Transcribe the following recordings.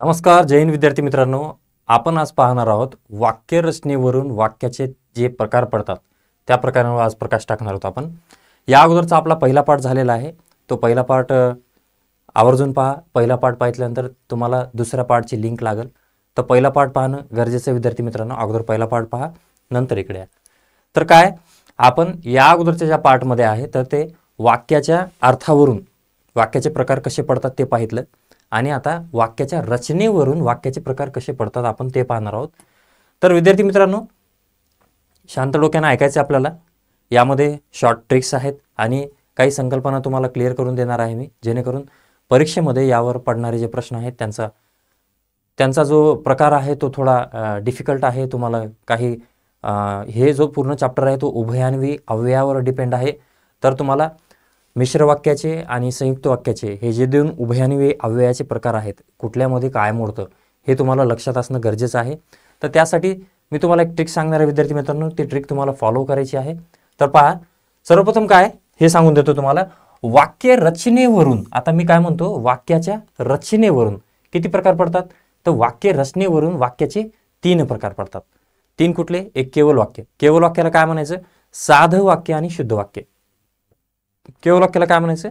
नमस्कार जैन विद्यार्थी मित्रांनो, आपण आज पाहणार आहोत वाक्य रचनेवरून वाक्याचे जे प्रकार पडतात त्या प्रकारांवर आज प्रकाश टाकणार आहोत आपण. या अगोदरचा आपला पहिला पाठ झालेला आहे. तो पहिला पाठ आवर्जून पहा. पहिला पाठ पाहिल्यानंतर तुम्हाला दुसऱ्या पाठची लिंक लागेल. तर पहिला पाठ पाहणं गरजेचं आहे विद्यार्थी मित्रांनो. अगोदर पहिला पाठ पहा, नंतर इकडे या. तर काय आपण या अगोदरच्या ज्या पाठमध्ये आहे तर ते वाक्याच्या अर्थावरून वाक्याचे प्रकार कसे पडतात ते पाहितलं, आणि आता वाक्याच्या रचनेवरून वाक्याचे प्रकार कसे पडतात आपण ते पाहणार आहोत. तर विद्यार्थी मित्रांनो, शांत डोक्यानं ऐकायचं आपल्याला. यामध्ये शॉर्ट ट्रिक्स आहेत आणि काही संकल्पना तुम्हाला क्लिअर करून देणार आहे मी, जेणेकरून परीक्षेमध्ये यावर पडणारे जे प्रश्न आहेत त्यांचा जो प्रकार आहे तो थोडा डिफिकल्ट आहे. तुम्हाला काही हे जो पूर्ण चॅप्टर आहे तो उभयान्वी अव्ययावर डिपेंड आहे. तर तुम्हाला मिश्र वाक्याचे आणि संयुक्त वाक्याचे हे जे दोन उभयान्वी अव्ययाचे प्रकार आहेत, कुठल्यामध्ये काय मोडतं हे तुम्हाला लक्षात असणं गरजेचं आहे. तर त्यासाठी मी तुम्हाला एक ट्रिक सांगणार आहे विद्यार्थी मित्रांनो. ती ट्रिक तुम्हाला फॉलो करायची आहे. तर पहा, सर्वप्रथम काय हे सांगून देतो तुम्हाला. वाक्य रचनेवरून, आता मी काय म्हणतो, वाक्याच्या रचनेवरून किती प्रकार पडतात? तर वाक्य रचनेवरून वाक्याचे 3 प्रकार पडतात. 3 कुठले? एक केवल वाक्य. केवल वाक्याला काय म्हणायचं? साधं वाक्य आणि शुद्ध वाक्य. केवल वाक्याला काय म्हणायचं?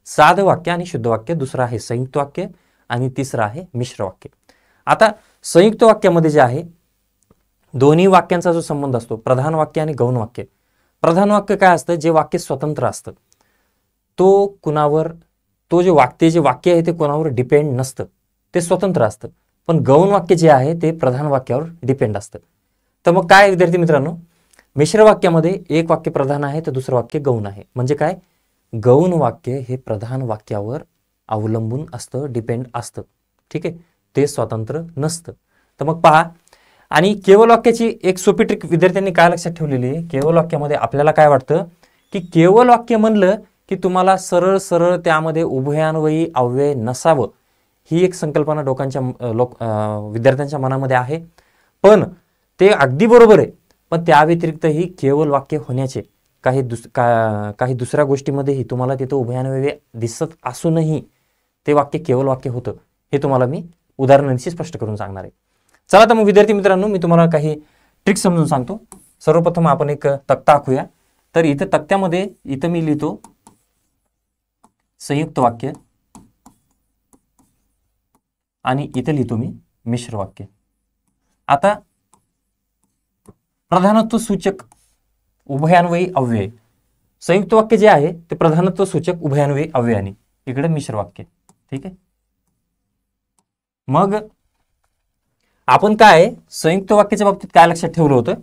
साधं वाक्य आणि शुद्ध वाक्य. दुसरं आहे संयुक्त वाक्य आणि तिसरं आहे मिश्र वाक्य. आता संयुक्त वाक्यामध्ये जे आहे दोन्ही वाक्यांचा जो संबंध असतो, प्रधान वाक्य आणि गौण वाक्य. प्रधान वाक्य काय असतं? जे वाक्य स्वतंत्र असतं, तो जे वाक्य आहे ते कोणावर डिपेंड नसतं, ते स्वतंत्र असतं. पण गौण वाक्य जे आहे ते प्रधान वाक्यावर डिपेंड असतं. तर मग काय विद्यार्थी मित्रांनो, मिश्र वाक्यामध्ये एक वाक्य प्रधान आहे तर दुसरं वाक्य गौण आहे. म्हणजे काय? गौण वाक्य हे प्रधान वाक्यावर अवलंबून असतं, डिपेंड असतं. ठीक आहे, ते स्वतंत्र नसतं. तर मग पहा, आणि केवल वाक्याची एक सोपी ट्रिक विद्यार्थ्यांनी काय लक्षात ठेवलेली आहे, केवल वाक्यामध्ये आपल्याला काय वाटतं की केवल वाक्य म्हणलं की तुम्हाला सरळ सरळ त्यामध्ये उभयान्वयी अव्यय नसावं, ही एक संकल्पना विद्यार्थ्यांच्या मनामध्ये आहे. पण ते अगदी बरोबर आहे. पण त्या व्यतिरिक्तही केवल वाक्य होण्याचे काही दुसऱ्या गोष्टीमध्येही तुम्हाला तिथं उभयान्वय दिसत असूनही ते वाक्य केवल वाक्य होतं, हे तुम्हाला मी उदाहरणांशी स्पष्ट करून सांगणार आहे. चला तर मग विद्यार्थी मित्रांनो, मी तुम्हाला काही ट्रिक्स समजून सांगतो. सर्वप्रथम आपण एक तक्ता आखूया. तर इथं तक्त्यामध्ये इथं मी लिहितो संयुक्त वाक्य आणि इथं लिहितो मी मिश्र वाक्य. आता प्रधानत्व सूचक उभयान्वयी अव्यय, संयुक्त वाक्य जे आहे ते प्रधानत्व सूचक उभयान्वयी अव्ययाने, इकडे मिश्र वाक्य. ठीक आहे. मग आपण काय संयुक्त वाक्याच्या बाबतीत काय लक्षात ठेवलं होतं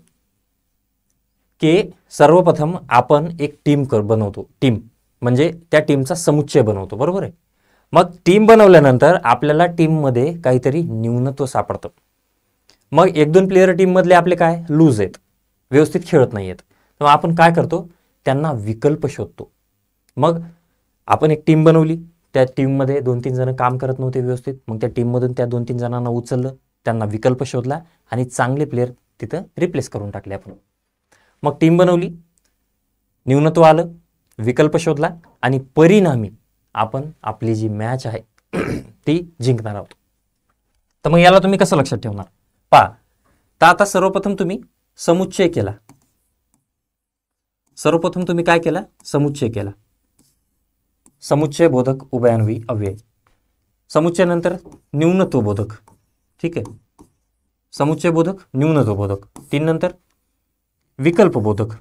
की सर्वप्रथम आपण एक टीम बनवतो. टीम म्हणजे त्या टीमचा समुच्चय बनवतो, बरोबर आहे. मग टीम बनवल्यानंतर आपल्याला टीममध्ये काहीतरी न्यूनत्व सापडतं. मग 1-2 प्लेयर टीममधले आपले काय लूज आहेत, व्यवस्थित खेळत नाही आहेत. तर आपण काय करतो, त्यांना विकल्प शोधतो. मग आपण एक टीम बनवली, त्या टीममध्ये 2-3 जण काम करत नव्हते व्यवस्थित. मग त्या टीममधून त्या 2-3 जणांना उचललं, त्यांना विकल्प शोधला आणि चांगले प्लेयर तिथं रिप्लेस करून टाकले आपण. मग टीम बनवली, न्यूनत्व आलं, विकल्प शोधला आणि परिणामी आपण आपली जी मॅच आहे ती जिंकणार आहोत. तर मग याला तुम्ही कसं लक्षात ठेवणार? पहा, तर आता सर्वप्रथम तुम्ही समुच्चय केला. सर्वप्रथम तुम्ही काय केला? समुच्चय केला. समुच्चय बोधक उभयान्वयी अव्यय. समुच्चय नंतर न्यूनत्व बोधक. ठीक आहे, समुच्चय बोधक, न्यूनत्व बोधक. 3 नंतर विकल्प बोधक.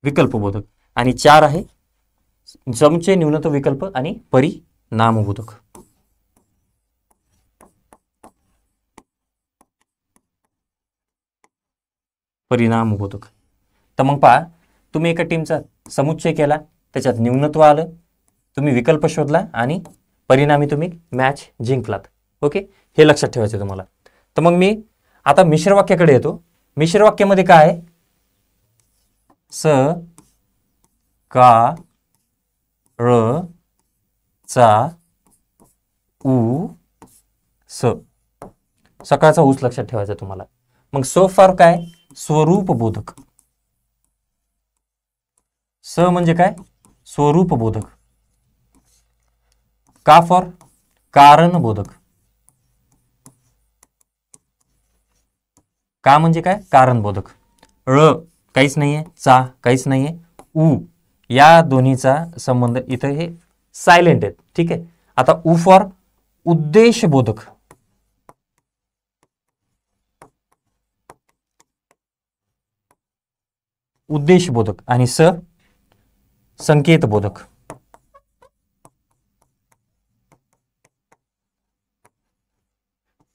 विकल्प बोधक. आणि 4 आहे समुच्चय, न्यूनत्व, विकल्प आणि परिणाम बोधक. परिणाम बोधक. तर मग पहा, तुम्ही एका टीमचा समुच्चय केला, त्याच्यात न्यूनत्व आलं, तुम्ही विकल्प शोधला आणि परिणामी तुम्ही मॅच जिंकलात. ओके, हे लक्षात ठेवायचं तुम्हाला. तर मग मी आता मिश्र वाक्याकडे येतो. मिश्र वाक्यामध्ये काय आहे? स, का, र, चा, उ, स. सकाळचा ऊस लक्षात ठेवायचा तुम्हाला. मग सो फार काय? स्वरूप बोधक. स म्हणजे काय? स्वरूपबोधक. का फॉर कारणबोधक. का म्हणजे काय? कारणबोधक. ळ काहीच नाहीये, चा काहीच नाहीये, उ या दोन्हीचा संबंध इथं हे सायलेंट आहेत. ठीक आहे. आता उ फॉर उद्देशबोधक. उद्देशबोधक आणि स संकेतबोधक.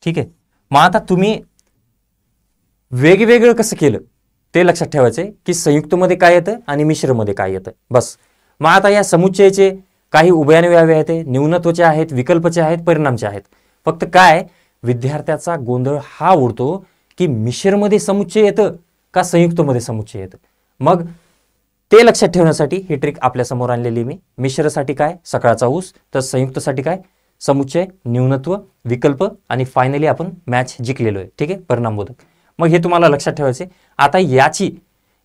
ठीक आहे. मग आता तुम्ही वेगवेगळं कसं केलं ते लक्षात ठेवायचंय की संयुक्तमध्ये काय येतं आणि मिश्रमध्ये काय येतं. बस. मग आता या समुच्चयाचे काही उभयान्वयी अवयव आहेत, न्यूनत्वाचे आहेत, विकल्पचे आहेत, परिणामचे आहेत. फक्त काय विद्यार्थ्याचा गोंधळ हा उडतो की मिश्रमध्ये समुच्चय येतं का संयुक्तमध्ये समुच्चय येतं. मग ते लक्षात ठेवण्यासाठी ही ट्रिक आपल्या समोर आणलेली मी. मिश्रसाठी काय सकाळचा ऊस, तर संयुक्तसाठी काय समुच्चय, न्यूनत्व, विकल्प आणि फायनली आपण मॅच जिंकलेलो आहे. ठीक आहे. परिणामबोधक. मग हे तुम्हाला लक्षात ठेवायचे. आता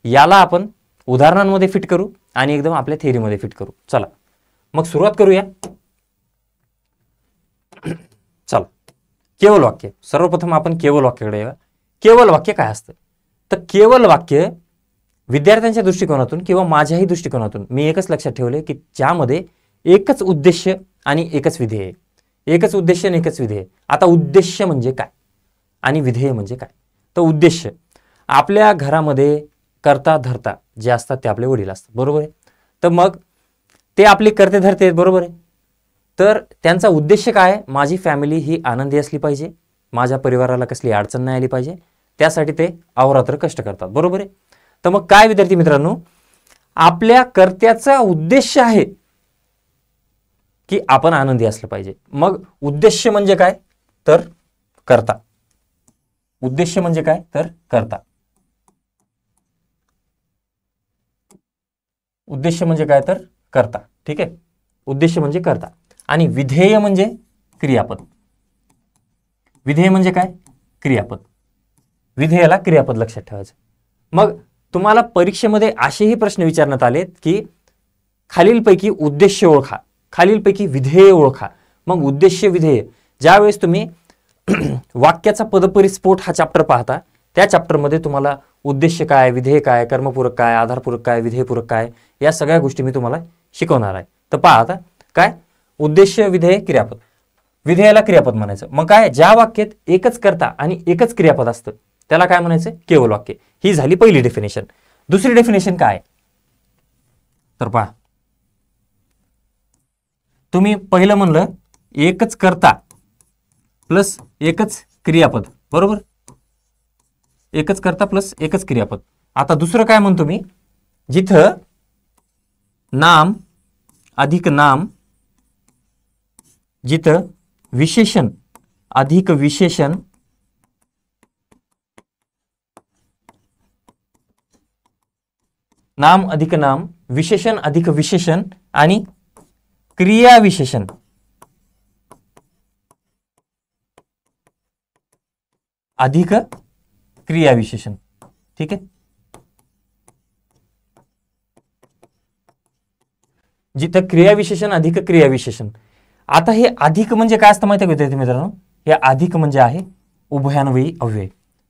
याला आपण उदाहरणांमध्ये फिट करू आणि एकदम आपल्या थिअरीमध्ये फिट करू. चला मग सुरुवात करूया. चला केवल वाक्य. सर्वप्रथम आपण केवल वाक्याकडे येऊया. केवल वाक्य काय असतं? तर केवल वाक्य विद्यार्थ्यांच्या दृष्टिकोनातून किंवा माझ्याही दृष्टिकोनातून मी एकच लक्षात ठेवले की ज्यामध्ये एकच उद्देश्य आणि एकच विधेय. एकच उद्देश्य आणि एकच विधेय. आता उद्देश्य म्हणजे काय आणि विधेय म्हणजे काय? तर उद्देश्य आपल्या घरामध्ये करता धरता जे असतात ते आपले वडील असतात. बरोबर आहे. तर मग ते आपले करते धरते आहेत. बरोबर आहे. तर त्यांचा उद्देश्य काय? माझी फॅमिली ही आनंदी असली पाहिजे, माझ्या परिवाराला कसली अडचण नाही आली पाहिजे, त्यासाठी ते अहोरात्र कष्ट करतात. बरोबर आहे. तर मग काय विद्यार्थी मित्रांनो, आपल्या कर्त्याचा उद्देश आहे की आपण आनंदी असलं पाहिजे. मग उद्देश्य म्हणजे काय? तर कर्ता. उद्देश्य म्हणजे काय? तर कर्ता. उद्देश्य म्हणजे काय? तर कर्ता. ठीक आहे. उद्देश्य म्हणजे कर्ता. आणि विधेय म्हणजे क्रियापद. विधेय म्हणजे काय? क्रियापद. विधेयाला क्रियापद लक्षात ठेवायचं. मग तुम्हाला परीक्षेमध्ये असेही प्रश्न विचारण्यात आलेत की खालीलपैकी उद्देश्य ओळखा, खालीलपैकी विधेय ओळखा. मग उद्देश्य विधेय ज्यावेळेस तुम्ही वाक्याचा पदपरिस्फोट हा चॅप्टर पाहता, त्या चॅप्टरमध्ये तुम्हाला उद्देश्य काय, विधेय काय, कर्मपूरक काय, आधारपूरक काय, विधेयपूरक काय या सगळ्या गोष्टी मी तुम्हाला शिकवणार आहे. तर पहा आता काय उद्देश्य, विधेय, क्रियापद. विधेयाला क्रियापद म्हणायचं. मग काय ज्या वाक्यात एकच कर्ता आणि एकच क्रियापद असतं त्याला काय म्हणायचं? केवल वाक्य. ही झाली पहिली डेफिनेशन. दुसरी डेफिनेशन काय? तर पहा तुम्ही पहिलं म्हणलं एकच कर्ता प्लस एकच क्रियापद. बरोबर. एकच कर्ता प्लस एकच क्रियापद. आता दुसरं काय म्हणतो मी? जिथं नाम अधिक नाम, जिथं विशेषण अधिक विशेषण, नाम अधिक नाम, विशेषण अधिक विशेषण आणि क्रियाविशेषण अधिक क्रियाविशेषण. ठीक आहे. जिथं क्रियाविशेषण अधिक क्रियाविशेषण. आता हे अधिक म्हणजे काय असतं माहिती आहे विद्यार्थी मित्रांनो? हे अधिक म्हणजे आहे उभयान्वयी अव्यय.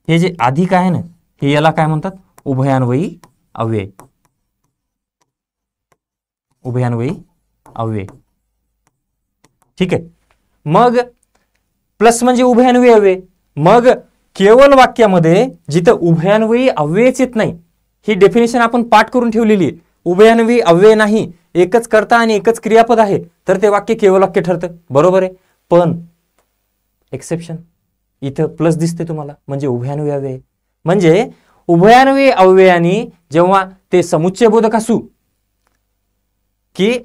हे जे अधिक आहे ना हे याला काय म्हणतात? उभयान्वयी अव्यय. उभयान्वयी अव्यय. ठीक आहे. मग प्लस म्हणजे उभयान्वयी अव्यय. मग केवल वाक्यामध्ये जिथं उभयान्वयी अव्ययच येत नाही, ही डेफिनेशन आपण पाठ करून ठेवलेली आहे. उभयान्वयी अव्यय नाही, एकच कर्ता आणि एकच क्रियापद आहे, तर ते वाक्य केवल वाक्य ठरतं. बरोबर आहे. पण एक्सेप्शन इथं प्लस दिसते तुम्हाला, म्हणजे उभयान्वयी अव्यय. म्हणजे उभयान्वयी अव्ययानी जेव्हा ते समुच्चयबोधक असू की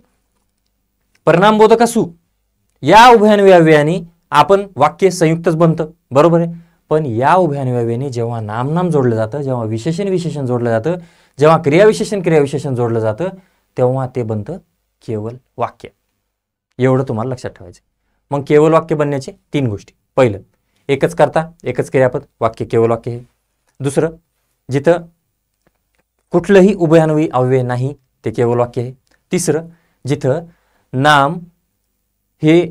परिणामबोधक असू, या उभयान्वयी अव्ययानी आपण वाक्य संयुक्तच बनतं. बरोबर आहे. पण या उभयान्वयी अव्ययानी जेव्हा नाम जोडलं जातं, जेव्हा विशेषण विशेषण जोडलं जातं, जेव्हा क्रियाविशेषण जोडलं जातं, तेव्हा ते बनतं केवल वाक्य. एवढं तुम्हाला लक्षात ठेवायचं. मग केवल वाक्य बनण्याचे 3 गोष्टी. पहिलं एकच कर्ता एकच क्रियापद, वाक्य केवल वाक्य हे. दुसरं जिथं कुठलंही उभयान्वयी अव्यय नाही ते केवल वाक्य आहे. तिसरं, जिथं नाम हे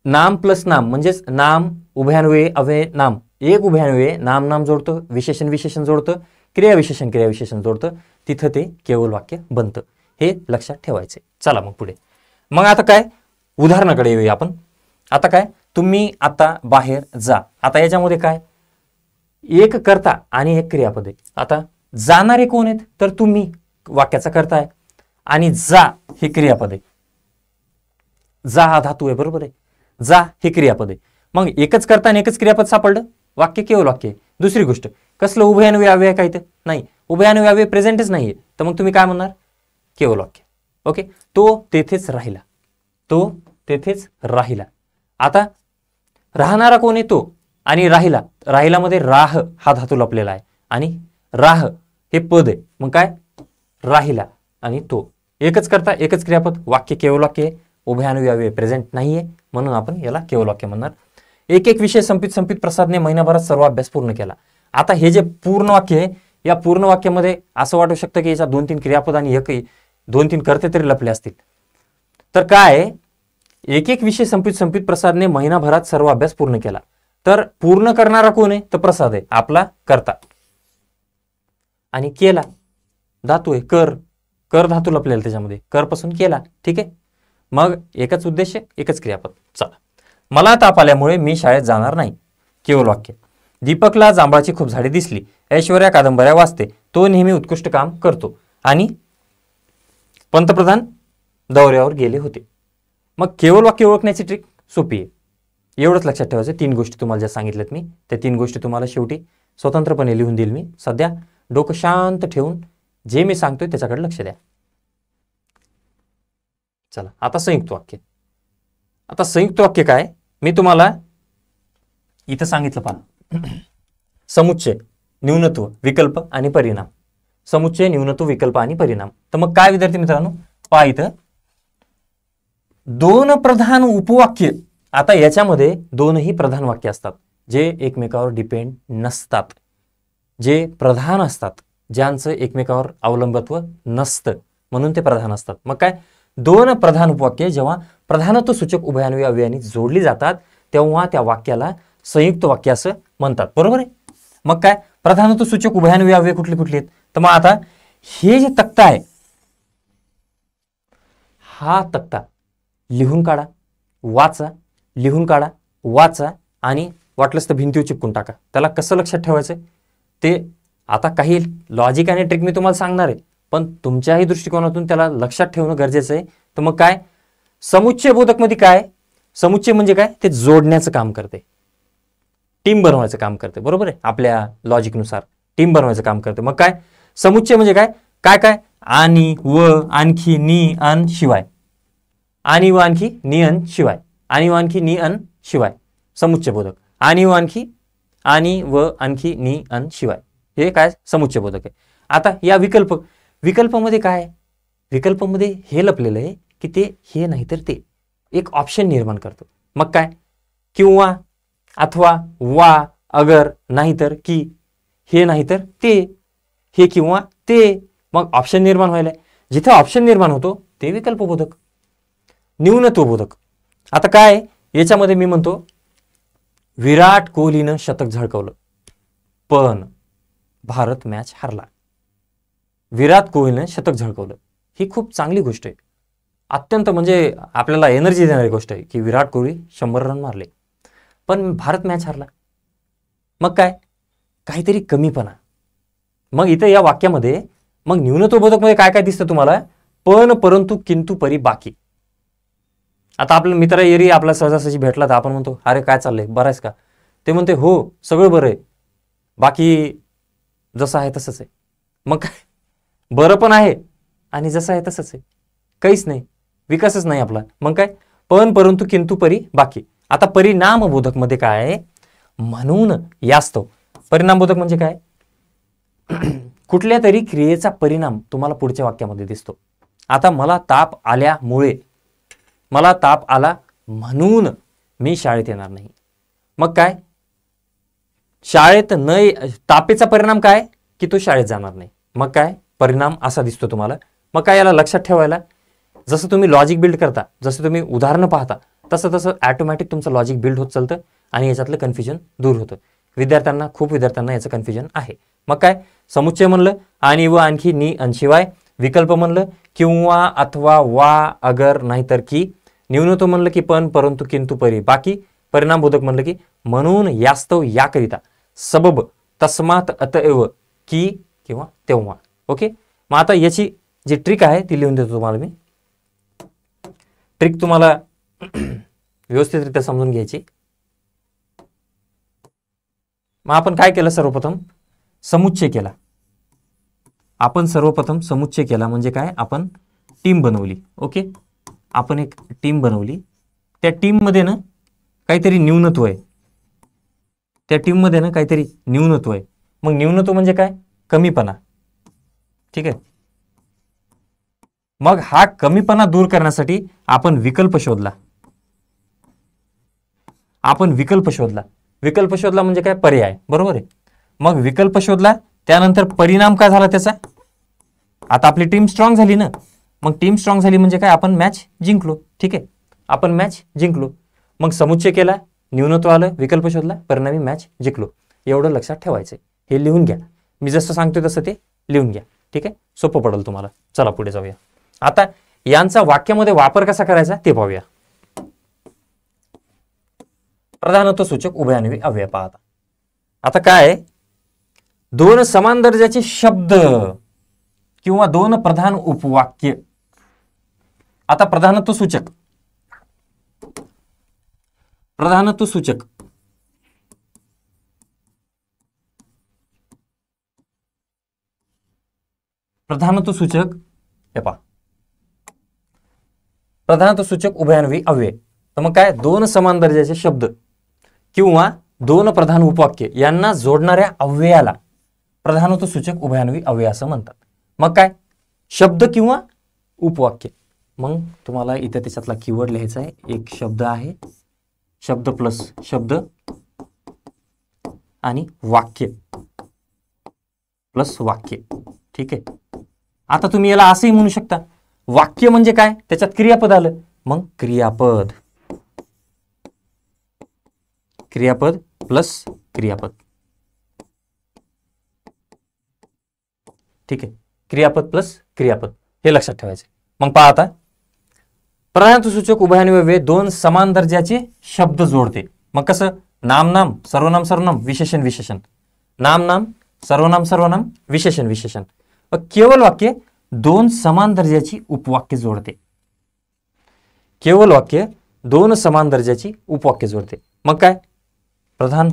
नाम प्लस नाम म्हणजेच नाम उभयान्वये अव्यय नाम, एक उभयान्वये नाम नाम जोडतं, विशेषण विशेषण जोडतं, क्रियाविशेषण क्रियाविशेषण जोडतं, तिथं ते केवळ वाक्य बनतं. हे लक्षात ठेवायचे. चला मग पुढे. मग आता काय, उदाहरणाकडे येऊया आपण. आता काय, तुम्ही आता बाहेर जा. आता याच्यामध्ये काय, एक कर्ता आणि एक क्रियापद आहे. आता जाणारे कोण आहेत, तर तुम्ही वाक्याचा कर्ता आहे आणि जा हे क्रियापद आहे. जा हा धातू आहे, बरोबर आहे. जा हे क्रियापद आहे. मग एकच कर्ता आणि एकच क्रियापद सापडलं, वाक्य केवळ वाक्य आहे. दुसरी गोष्ट, कसलं उभयान्वयी अव्यय काय तर नाही, उभयान्वयी अव्यय प्रेझेंटच नाहीये, तर मग तुम्ही काय म्हणणार, केवळ वाक्य. ओके, तो तेथेच राहिला, तो तेथेच राहिला. आता राहणारा कोण आहे, तो, आणि राहिला, राहिलामध्ये राह हा धातू लपलेला आहे आणि राह हे पद आहे. मग काय, राहिला आणि तो, एकच करता एकच क्रियापद, वाक्य केवळ वाक्य आहे, उभयान्वयी अव्यय प्रेझेंट नाहीये, म्हणून आपण याला केवळ वाक्य म्हणणार. एक एक विषय संपित संपित प्रसादने महिनाभरात सर्व अभ्यास पूर्ण केला. आता हे जे पूर्ण वाक्य आहे, या पूर्ण वाक्यामध्ये असं वाटू शकतं की याच्यात 2-3 क्रियापद आणि एक 2-3 कर्ते तरी लपले असतील. तर काय, एक एक विषय संपित संपित प्रसादने महिनाभरात सर्व अभ्यास पूर्ण केला. तर पूर्ण करणारा कोण आहे, तर प्रसाद आहे, आपला कर्ता. आणि केला धातू आहे, कर, कर धातू लपलेला त्याच्यामध्ये, कर पासून केला. ठीक आहे, मग एकच उद्देश, एकच क्रियापद. चला, मला ताप आल्यामुळे मी शाळेत जाणार नाही, केवळ वाक्य. दीपकला जांभळाची खूप झाडे दिसली, ऐश्वर्या कादंबऱ्या वाचते, तो नेहमी उत्कृष्ट काम करतो, आणि पंतप्रधान दौऱ्यावर गेले होते. मग केवळ वाक्य ओळखण्याची ट्रिक सोपी आहे. एवढंच लक्षात ठेवायचं. 3 गोष्टी तुम्हाला ज्या सांगितल्यात मी, त्या 3 गोष्टी तुम्हाला शेवटी स्वतंत्रपणे लिहून देईल मी. सध्या डोकं शांत ठेवून जे मी सांगतोय त्याच्याकडे लक्ष द्या. चला, आता संयुक्त वाक्य. आता संयुक्त वाक्य काय, मी तुम्हाला इथं सांगितलं पहा, समुच्चय, न्यूनत्व, विकल्प आणि परिणाम. समुच्चय, न्यूनत्व, विकल्प आणि परिणाम. तर मग काय विद्यार्थी मित्रांनो, पहा इथं 2 प्रधान उपवाक्य. आता याच्यामध्ये 2ही प्रधान वाक्य असतात, जे एकमेकावर डिपेंड नसतात, जे प्रधान असतात, ज्यांचं एकमेकावर अवलंबत्व नसतं, म्हणून ते प्रधान असतात. मग काय, 2 प्रधान उपवाक्य जेव्हा प्रधानत्व सूचक उभयान्वयी अव्ययांनी जोडली जातात, तेव्हा त्या वाक्याला संयुक्त वाक्य असं म्हणतात. बरोबर आहे. मग काय, प्रधानत्व सूचक उभयान्वयी अव्यय कुठले कुठले आहेत, तर मग आता हे जे तक्ता आहे, हा तक्ता लिहून काढा, वाचा, लिहून काढा, वाचा, आणि वाटलंच तर भिंतीवर चिपकून टाका. त्याला कसं लक्षात ठेवायचं ते आता काही लॉजिक आणि ट्रिक मी तुम्हाला सांगणार आहे, पण तुमच्याही दृष्टिकोनातून त्याला लक्षात ठेवणं गरजेचं आहे. तर मग काय, समुच्चय बोधक मध्ये काय, समुच्चय म्हणजे काय, ते जोडण्याचं काम करते, टीम बनवायचं काम करते. बरोबर आहे, आपल्या लॉजिकनुसार टीम बनवायचं काम करते. मग काय, समुच्चय म्हणजे काय, काय काय, आणि, व, आणखी, नि, अन, शिवाय, आणि व आणखी, नि, अन, शिवाय, आणि व आणखी, नि, अन, शिवाय, समुच्चय बोधक. आणि व आणखी, आणि व आणखी, नि, अन, शिवाय, हे काय, समुच्चय बोधक आहे. आता या विकल्प, विकल्पामध्ये काय, विकल्पामध्ये हे लपलेलं आहे की ते हे नाही तर ते, एक ऑप्शन निर्माण करतो. मग काय, किंवा, अथवा, वा, अगर, नाहीतर, की, हे नाहीतर ते, हे किंवा ते, मग ऑप्शन निर्माण व्हायला. जिथे ऑप्शन निर्माण होतो ते विकल्प बोधक. न्यूनत्व बोधक. आता काय, याच्यामध्ये मी म्हणतो विराट कोहलीनं शतक झळकवलं, पण भारत मॅच हारला. विराट कोहलीनं शतक झळकवलं, ही खूप चांगली गोष्ट आहे, अत्यंत म्हणजे आपल्याला एनर्जी देणारी गोष्ट आहे की विराट कोहली 100 रन मारले, पण भारत मॅच हारला. मग काय, काहीतरी कमीपणा. मग इथं या वाक्यामध्ये मग न्यूनत्वबोधक मध्ये काय काय दिसतं तुम्हाला, पण, परंतु, किंतु, परी, बाकी. आता आपला मित्र एरी आपला सहजासहजी भेटला तर आपण म्हणतो, अरे काय चाललंय, बरं आहेस का, ते म्हणते हो सगळं बरं आहे, बाकी जसं आहे तसंच आहे. मग काय, बरं पण आहे आणि जसं आहे तसंच आहे, काहीच नाही, विकासच नाही आपला. मग काय, पण, परंतु, किंतु, परी, बाकी. आता परिणाम बोधक मध्ये काय आहे, म्हणून, यास्तव. परिणाम बोधक म्हणजे काय, कुठल्या तरी क्रियेचा परिणाम तुम्हाला पुढच्या वाक्यामध्ये दिसतो. आता मला ताप आल्यामुळे, मला ताप आला म्हणून मी शाळेत येणार नाही. मग काय, शाळेत न, तापेचा परिणाम काय की तो शाळेत जाणार नाही. मग काय, परिणाम असा दिसतो तुम्हाला, मग काय याला लक्षात ठेवायला, जसं तुम्ही लॉजिक बिल्ड करता, जसं तुम्ही उदाहरणं पाहता, तसं तसं ॲटोमॅटिक तुमचं लॉजिक बिल्ड होत चालतं आणि याच्यातलं कन्फ्युजन दूर होतं. खूप विद्यार्थ्यांना याचं कन्फ्युजन आहे. मग काय समुच्चय म्हणलं आणि व आणखी नि आणि शिवाय, विकल्प म्हणलं किंवा अथवा वा अगर नाहीतर की, न्यूनत्व म्हणलं की पण परंतु किंतु परी, बाकी परिणामबोधक म्हणलं की म्हणून यास्तव याकरिता, सबब तस्मात अतएव की किंवा तेव्हा. ओके, मग आता याची जी ट्रिक आहे ती लिहून देतो तुम्हाला मी. ट्रिक तुम्हाला व्यवस्थितरित्या समजून घ्यायची. मग आपण काय केलं, सर्वप्रथम समुच्चय केला. आपण सर्वप्रथम समुच्चय केला म्हणजे काय, आपण टीम बनवली. ओके, आपण एक टीम बनवली. त्या टीममध्ये ना काहीतरी न्यूनत्व आहे. त्या टीममध्ये ना काहीतरी न्यूनत्व आहे. मग न्यूनत्व म्हणजे काय, कमीपणा. ठीक आहे, मग हा कमीपणा दूर करण्यासाठी आपण विकल्प शोधला. विकल्प शोधला म्हणजे काय, पर्याय. बरोबर आहे. मग विकल्प शोधला, त्यानंतर परिणाम काय झाला त्याचा, आता आपली टीम स्ट्रॉंग झाली ना. मग टीम स्ट्रॉंग झाली म्हणजे काय, आपण मॅच जिंकलो. ठीक आहे, आपण मॅच जिंकलो. मग समुच्चय केला, न्यूनत्व आलं, विकल्प शोधला, परिणामी मॅच जिंकलो. एवढं लक्षात ठेवायचं. हे लिहून घ्या, मी जसं सांगतोय तसं ते लिहून घ्या. ठीक आहे, सोपं पडेल तुम्हाला. चला पुढे जाऊया. आता यांचा वाक्यामध्ये वापर कसा करायचा ते पाहूया. प्रधानत्व सूचक उभयान्वयी अव्यय पाहता. आता काय, दोन समान दर्जाचे शब्द किंवा दोन प्रधान उपवाक्य. आता प्रधानत्व सूचक हे पहा, प्रधानत्व सूचक उभयान्वयी अव्यय. तर मग काय, दोन समान दर्जाचे शब्द किंवा दोन प्रधान उपवाक्य यांना जोडणाऱ्या अव्ययाला प्रधानत्व सूचक उभयान्वयी अव्यय असं म्हणतात. मग काय, शब्द किंवा उपवाक्य. मग तुम्हाला इथे त्याच्यातला कीवर्ड लिहायचा आहे. एक शब्द आहे, शब्द प्लस शब्द आणि वाक्य प्लस वाक्य. ठीक आहे, आता तुम्ही याला असंही म्हणू शकता, वाक्य म्हणजे काय, त्याच्यात क्रियापद आलं, मग क्रियापद प्लस क्रियापद. ठीक आहे, क्रियापद प्लस क्रियापद, हे लक्षात ठेवायचं. मग पहा आता, प्रधानत्व सूचक उभयान्वयी अव्यय दोन समान दर्जाचे शब्द जोडते. मग कसं, नाम नाम, सर्वनाम सर्वनाम, विशेषण विशेषण, नाम नाम, सर्वनाम सर्वनाम, विशेषण विशेषण. केवल वाक्य दोन समान दर्जाची उपवाक्य जोडते. केवल वाक्य दोन समान दर्जाची उपवाक्य जोडते. मग काय, प्रधान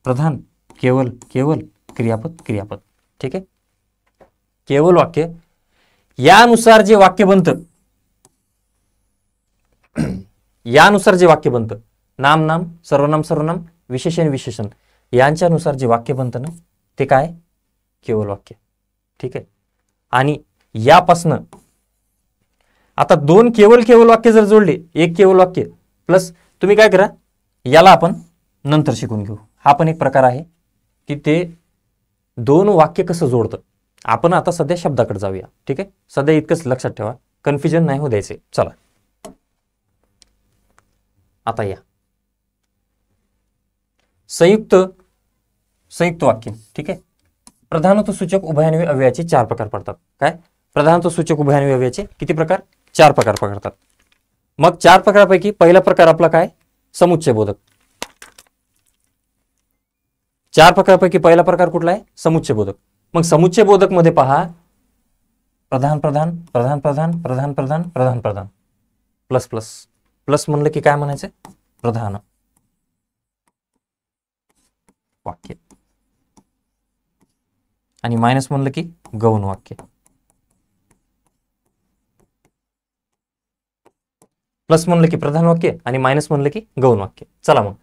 प्रधान, केवल केवल, क्रियापद क्रियापद. ठीक आहे, केवल वाक्य यानुसार जे वाक्य बनतं, नाम नाम, सर्वनाम सर्वनाम, विशेषण विशेषण यांच्यानुसार जे वाक्य बनतं ना ते काय, केवल वाक्य. ठीक आहे, आणि यापासनं आता दोन केवल वाक्य जर जोडले, एक केवल वाक्य प्लस, तुम्ही काय करा, याला आपण नंतर शिकून घेऊ. हा पण एक प्रकार आहे की ते दोन वाक्य कसं जोडतं. आपण आता सध्या शब्दाकडे जाऊया. ठीक आहे, सध्या इतकंच लक्षात ठेवा, कन्फ्युजन नाही हो द्यायचे. चला आता या संयुक्त वाक्य. ठीक आहे, प्रधानत्व सूचक उभयान्वयी अव्ययाचे 4 प्रकार पडतात. काय, प्रधानत्व सूचक उभयान्वयी अव्ययाचे किती प्रकार, 4 प्रकार पडतात. मग 4 प्रकारापैकी पहिला प्रकार आपला काय, समुच्चय बोधक. 4 प्रकारापैकी पहिला प्रकार कुठला आहे, समुच्चय बोधक. मग समुच्चय बोधक मध्ये पहा, प्रधान प्रधान प्रधान प्रधान प्रधान प्रधान प्रधान प्रधान, प्लस प्लस. प्लस म्हणलं की काय म्हणायचं, प्रधान वाक्य, आणि मायनस म्हणलं की गौण वाक्य. प्लस म्हणलं की प्रधान वाक्य आणि मायनस म्हणलं की गौण वाक्य. चला मग,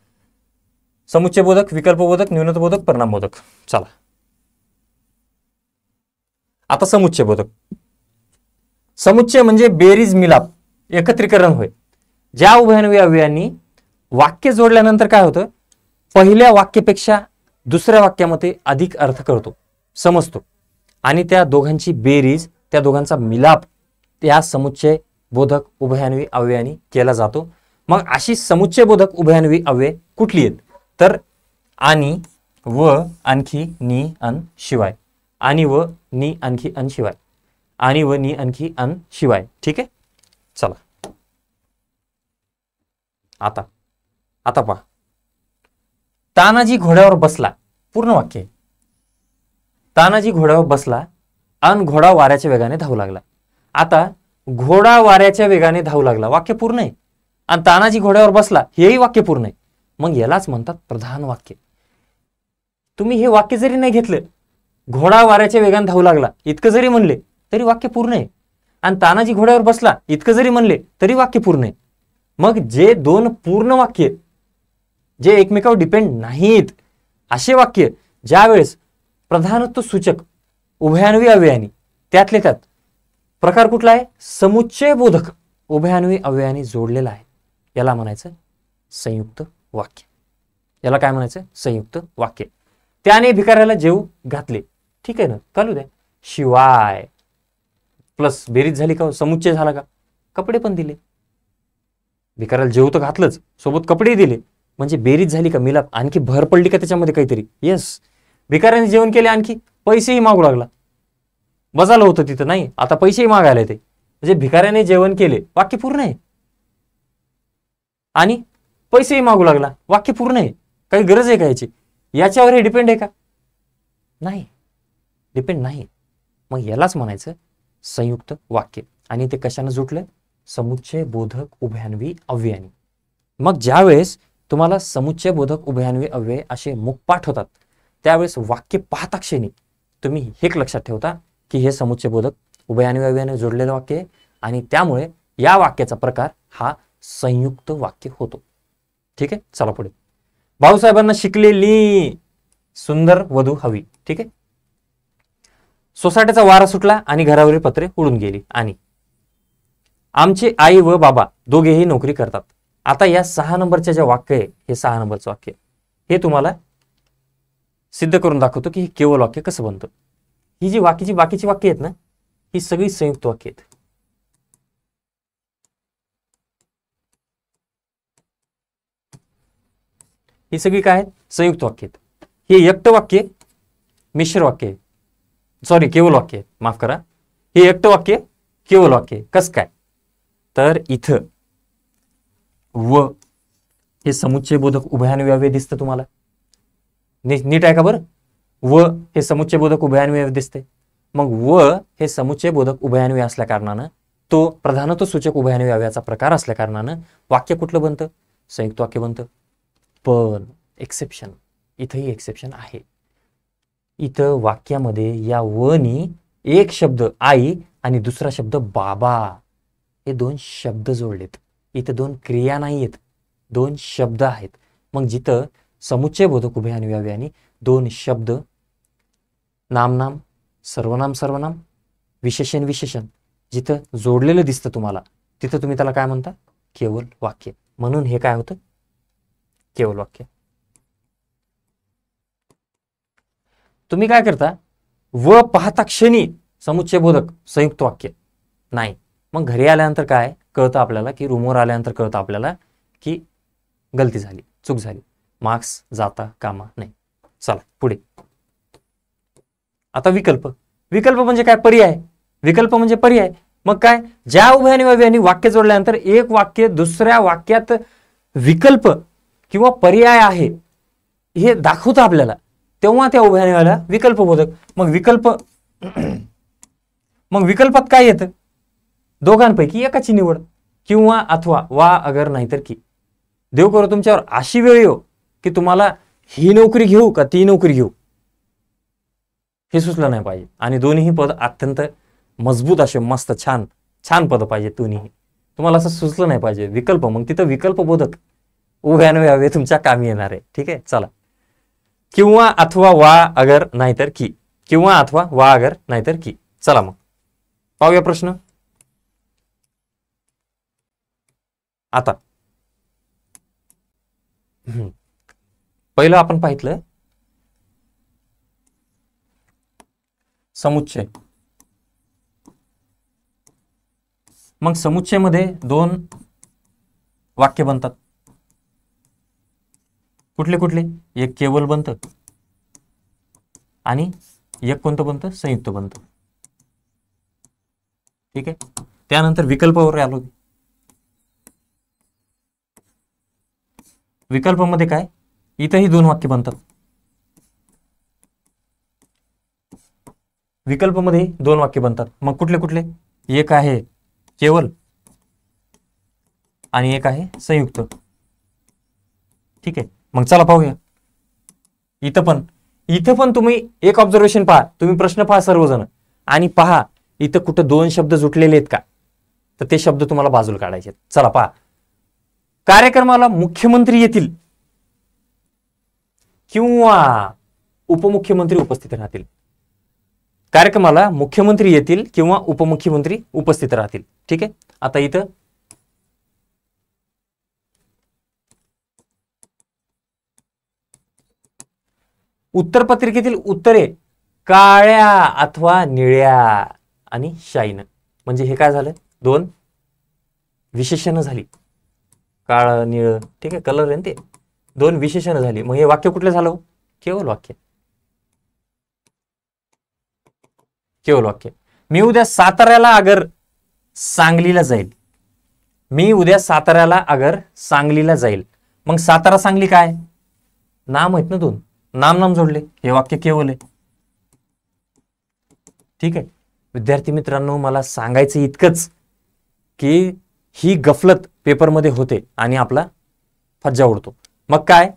समुच्चय बोधक, विकल्प बोधक, न्यूनत्व बोधक, परिणाम बोधक. चला आता समुच्चय बोधक. समुच्चय म्हणजे बेरीज मिलाप, एकत्रीकरण होय. ज्या उभयान्वयी अव्ययांनी वाक्य जोडल्यानंतर काय होतं, पहिल्या वाक्यापेक्षा दुसऱ्या वाक्यामध्ये अधिक अर्थ करतो, समजतो, आणि त्या दोघांची बेरीज, त्या दोघांचा मिलाप त्या समुच्चय बोधक उभयान्वी अव्ययाने केला जातो. मग अशी समुच्चय बोधक उभयान्वी अव्यय कुठली आहेत? तर आणि, व, आणखी, नि, अन, शिवाय. आणि, व, नि, आणखी, अन, शिवाय. आणि, व, नि, आणखी, अन, शिवाय. ठीक आहे, चला आता पहा. तानाजी घोड्यावर बसला, पूर्ण वाक्य. तानाजी घोड्यावर बसला अन घोडा वाऱ्याच्या वेगाने धावू लागला. आता घोडा वाऱ्याच्या वेगाने धावू लागला वाक्य पूर्ण आहे, आणि तानाजी घोड्यावर बसला हेही वाक्य पूर्ण आहे. मग यालाच म्हणतात प्रधान वाक्य. तुम्ही हे वाक्य जरी नाही घेतलं, घोडा वाऱ्याच्या वेगाने धावू लागला इतकं जरी म्हणले तरी वाक्य पूर्ण आहे, आणि तानाजी घोड्यावर बसला इतकं जरी म्हणले तरी वाक्य पूर्ण आहे. मग जे दोन पूर्ण वाक्य जे एकमेकावर डिपेंड नाहीत असे वाक्य ज्यावेळेस प्रधानत्व सूचक उभयान्वी अव्ययानी, त्यातले त्यात प्रकार कुठला आहे? समुच्चय बोधक उभयान्वी अव्ययाने जोडलेला आहे, याला म्हणायचं संयुक्त वाक्य. याला काय म्हणायचं? संयुक्त वाक्य. त्याने भिकाऱ्याला जेवू घातले, ठीक आहे ना, चालू द्या. शिवाय प्लस बेरीज झाली का? समुच्चय झाला का? कपडे पण दिले. भिकाऱ्याला जेवू तर घातलंच, सोबत कपडेही दिले, म्हणजे बेरीज झाली का? मिलाप, आणखी भर पडली का त्याच्यामध्ये काहीतरी? येस. भिकाऱ्याने जेवण केले, आणखी पैसेही मागू लागला. बजालं होतं तिथं, नाही आता पैसेही मागायला येते, म्हणजे भिकाऱ्याने जेवण केले वाक्य पूर्ण आहे, आणि पैसेही मागू लागला वाक्य पूर्ण आहे. काही गरज आहे का याची? याच्यावर हे डिपेंड आहे का? नाही, डिपेंड नाही. मग यालाच म्हणायचं संयुक्त वाक्य. आणि ते कशानं जुटलं? समुच्चय बोधक उभयान्वी अव्ययानी. मग ज्यावेळेस तुम्हाला समुच्चय बोधक उभयान्वी अव्यय असे मुखपाठ होतात त्यावेळेस वाक्य पाहता क्षणी तुम्ही हे लक्षात ठेवता की हे समुच्चय बोधक उभयान्वी अव्ययाने जोडलेलं वाक्य आहे, आणि त्यामुळे या वाक्याचा प्रकार हा संयुक्त वाक्य होतो. ठीक आहे, चला पुढे. भाऊसाहेबांना शिकलेली सुंदर वधू हवी. ठीक आहे. सोसाट्याचा वारा सुटला आणि घरावरील पत्रे उडून गेली. आणि आमचे आई व बाबा दोघेही नोकरी करतात. आता या 6 नंबरच्या जे वाक्य आहे, हे 6 नंबरचं वाक्य हे तुम्हाला सिद्ध करून दाखवतो की हे केवळ वाक्य कसं बनतं. ही जी बाकीची वाक्य आहेत ना, ही सगळी संयुक्त वाक्य आहेत. ही सगळी काय आहेत? संयुक्त वाक्य आहेत. हे एकट वाक्य, मिश्र वाक्य, सॉरी केवळ वाक्य आहे, माफ करा. हे एकट वाक्य, केवळ वाक्य. कसं काय? तर इथं व हे समुच्चय बोधक उभयान्वी अव्यय दिसतं तुम्हाला, नीट आहे का बरं? व हे समुच्चय बोधक उभयान्वी अव्यय दिसते. मग व हे समुच्चय बोधक उभयान्वी असल्या कारणानं तो प्रधानत्व सूचक उभयान्वी अव्ययाचा प्रकार असल्या कारणानं वाक्य कुठलं बनतं? संयुक्त वाक्य बनतं. पण एक्सेप्शन, इथंही एक्सेप्शन आहे. इथं वाक्यामध्ये या वनी एक शब्द आई आणि दुसरा शब्द बाबा हे 2 शब्द जोडलेत. इथं 2 क्रिया नाही आहेत, 2 शब्द आहेत. मग जिथं समुच्चय बोधक उभयान्वी अव्ययाने 2 शब्द, नाम सर्वनाम विशेषण जिथं जोडलेलं दिसतं तुम्हाला, तिथं तुम्ही त्याला काय म्हणता? केवळ वाक्य. म्हणून हे काय होतं? केवळ वाक्य. तुम्ही काय करता? व पाहता क्षणी समुच्चय बोधक संयुक्त वाक्य नाही. मग घरी आल्यानंतर काय कळतं आपल्याला, की रूमवर आल्यानंतर कळतं आपल्याला की गलती झाली, चूक झाली, मार्क्स जाता कामा नाही. चला पुढे. आता विकल्प म्हणजे काय? पर्याय. विकल्प म्हणजे पर्याय. मग काय? ज्या उभयान्वी अव्ययाने वाक्य जोडल्यानंतर एक वाक्य दुसऱ्या वाक्यात विकल्प किंवा पर्याय आहे हे दाखवतं आपल्याला, तेव्हा त्या उभयान्वीला विकल्प बोधक. मग विकल्पात काय येतं? दोघांपैकी एकाची निवड, किंवा अथवा, वा अगर नाहीतर की. देव करो तुमच्यावर अशी वेळ येऊ की तुम्हाला ही नोकरी घेऊ का ती नोकरी घेऊ हे सुचलं नाही पाहिजे. आणि दोन्ही पद अत्यंत मजबूत असे मस्त छान पद पाहिजे. दोन्ही तुम्हाला असं सुचलं नाही पाहिजे. विकल्प, मग तिथं विकल्प बोधक उभयान्वी अव्यय तुमच्या कामी येणार आहे. ठीक आहे, चला. किंवा अथवा, वा अगर नाहीतर की. किंवा अथवा, वा अगर नाहीतर की. चला मग पाहूया प्रश्न. आता पहिलं आपण पाहितलं समुच्चय मग समुच्चयमध्ये 2 वाक्य बनतात. कुठले कुठले? एक केवल बनतं आणि एक कोणतं बनतं? संयुक्त बनतं. ठीक आहे. त्यानंतर विकल्पावर आलो. विकल्पामध्ये काय? इथंही 2 वाक्य बनतात. विकल्पामध्ये 2 वाक्य बनतात. मग कुठले कुठले? एक आहे केवल आणि एक आहे संयुक्त. ठीक आहे. मग चला पाहूया. इथं पण तुम्ही एक ऑब्झर्वेशन पहा. तुम्ही प्रश्न पहा सर्वजण आणि पहा इथं कुठं 2 शब्द जुटलेले आहेत का? तर ते शब्द तुम्हाला बाजूला काढायचे. चला पहा. कार्यक्रमाला मुख्यमंत्री येतील किंवा उपमुख्यमंत्री उपस्थित राहतील. कार्यक्रमाला मुख्यमंत्री येतील किंवा उपमुख्यमंत्री उपस्थित राहतील. ठीक आहे. आता इथं उत्तरपत्रिकेतील उत्तरे काळ्या अथवा निळ्या आणि शाईन, म्हणजे हे काय झालं? 2 विशेषणं झाली. काळ निळ, ठीक आहे, कलर आहे ते. 2 विशेषणं झाली. मग हे वाक्य कुठलं झालं? केवल वाक्य. केवल वाक्य. मी उद्या साताऱ्याला अगर सांगलीला जाईल. मी उद्या साताऱ्याला अगर सांगलीला जाईल. मग सातारा सांगली काय? नाम आहेत ना 2. नाम जोडले. हे वाक्य केवल आहे. ठीक आहे. विद्यार्थी मित्रांनो, मला सांगायचं इतकंच की ही गफलत पेपरमध्ये होते आणि आपला फज्जा उडतो. मग काय?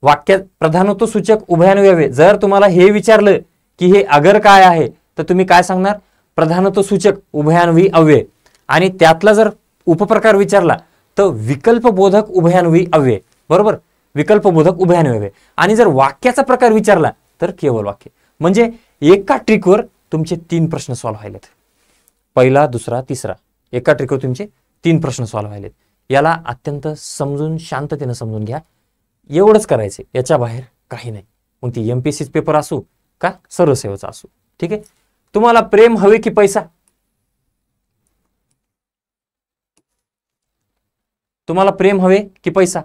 वाक्यात प्रधानत्व सूचक उभयान्वयवे. जर तुम्हाला हे विचारलं की हे अगर काय आहे, तर तुम्ही काय सांगणार? प्रधानत्व सूचक उभयान्वयी अव्यय. आणि त्यातला जर उपप्रकार विचारला तर विकल्पबोधक उभयान्वयी अव्यय. बरोबर? विकल्पबोधक उभयान्वयवे. आणि जर वाक्याचा प्रकार विचारला तर केवल वाक्य. म्हणजे एका ट्रिकवर तुमचे 3 प्रश्न सॉल्व्ह व्हायलेत. पहिला, दुसरा, तिसरा. एका ट्रिकवर तुमचे 3 प्रश्न सॉल्व्ह व्हायलेत. याला अत्यंत समजून शांततेने समजून घ्या. एवढंच करायचे, याच्या बाहेर काही नाही. मग ती MPSC पेपर असो का सर्वसेवेचा असो. ठीक आहे. तुम्हाला प्रेम हवे की पैसा? तुम्हाला प्रेम हवे की पैसा?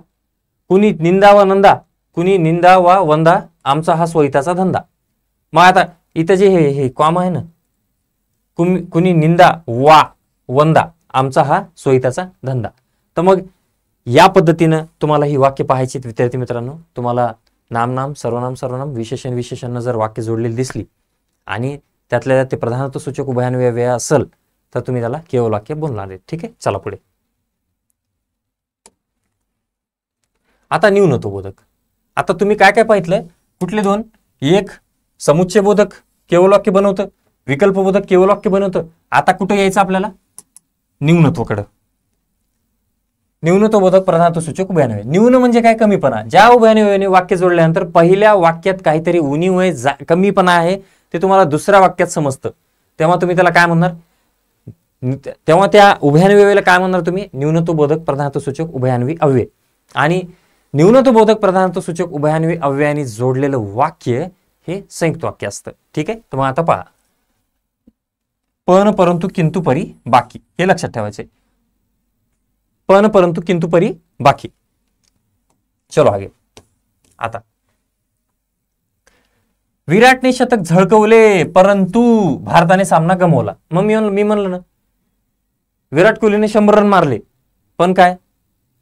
कुणी निंदा व नंदा, कुणी निंदा व वंदा, आमचा हा सोयीताचा धंदा. मग आता इथं जे हे कॉमा आहे ना, कुणी निंदा वा वंदा, आमचा हा सोयीताचा धंदा. तर मग या पद्धतीनं तुम्हाला ही वाक्य पाहायची विद्यार्थी मित्रांनो. तुम्हाला नाम सर्वनाम विशेषण जर वाक्य जोडलेली दिसली आणि त्यातल्या ते प्रधानत्व सूचक उभयान्वयवे असेल तर तुम्ही त्याला केवल वाक्य बोलणार आहे. ठीक आहे. चला पुढे. आता न्यूनत्व बोधक. आता तुम्ही काय काय पाहितलं? कुठले 2? एक समुच्चय बोधक केवल वाक्य बनवतं, विकल्प बोधक केवल वाक्य बनवतं. आता कुठं यायचं आपल्याला? न्यूनत्वाकडं. न्यूनत्व बोधक प्रधानत्व सूचक उभयान्वय. न्यून म्हणजे काय? कमीपणा. ज्या उभयान्वयाने वाक्य जोडल्यानंतर पहिल्या वाक्यात काहीतरी उणीव आहे, कमीपणा आहे, ते तुम्हाला दुसऱ्या वाक्यात समजतं, तेव्हा तुम्ही त्याला काय म्हणणार? तेव्हा त्या उभयान्वयाला काय म्हणणार तुम्ही? न्यूनत्व बोधक प्रधानत्व सूचक उभयान्वयी अव्यय. आणि न्यूनत्व बोधक प्रधानत्व सूचक उभयान्वयी अव्ययाने जोडलेलं वाक्य हे संयुक्त वाक्य असतं. ठीक आहे. तर मग आता पहा. पण परंतु किंतु परी बाकी, हे लक्षात ठेवायचे. पण परंतु किंतु परी बाकी. चलो आगे. आता विराटने शतक झळकवले परंतु भारताने सामना गमावला. मग मी म्हणलं ना, विराट कोहलीने 100 रन मारले पण काय?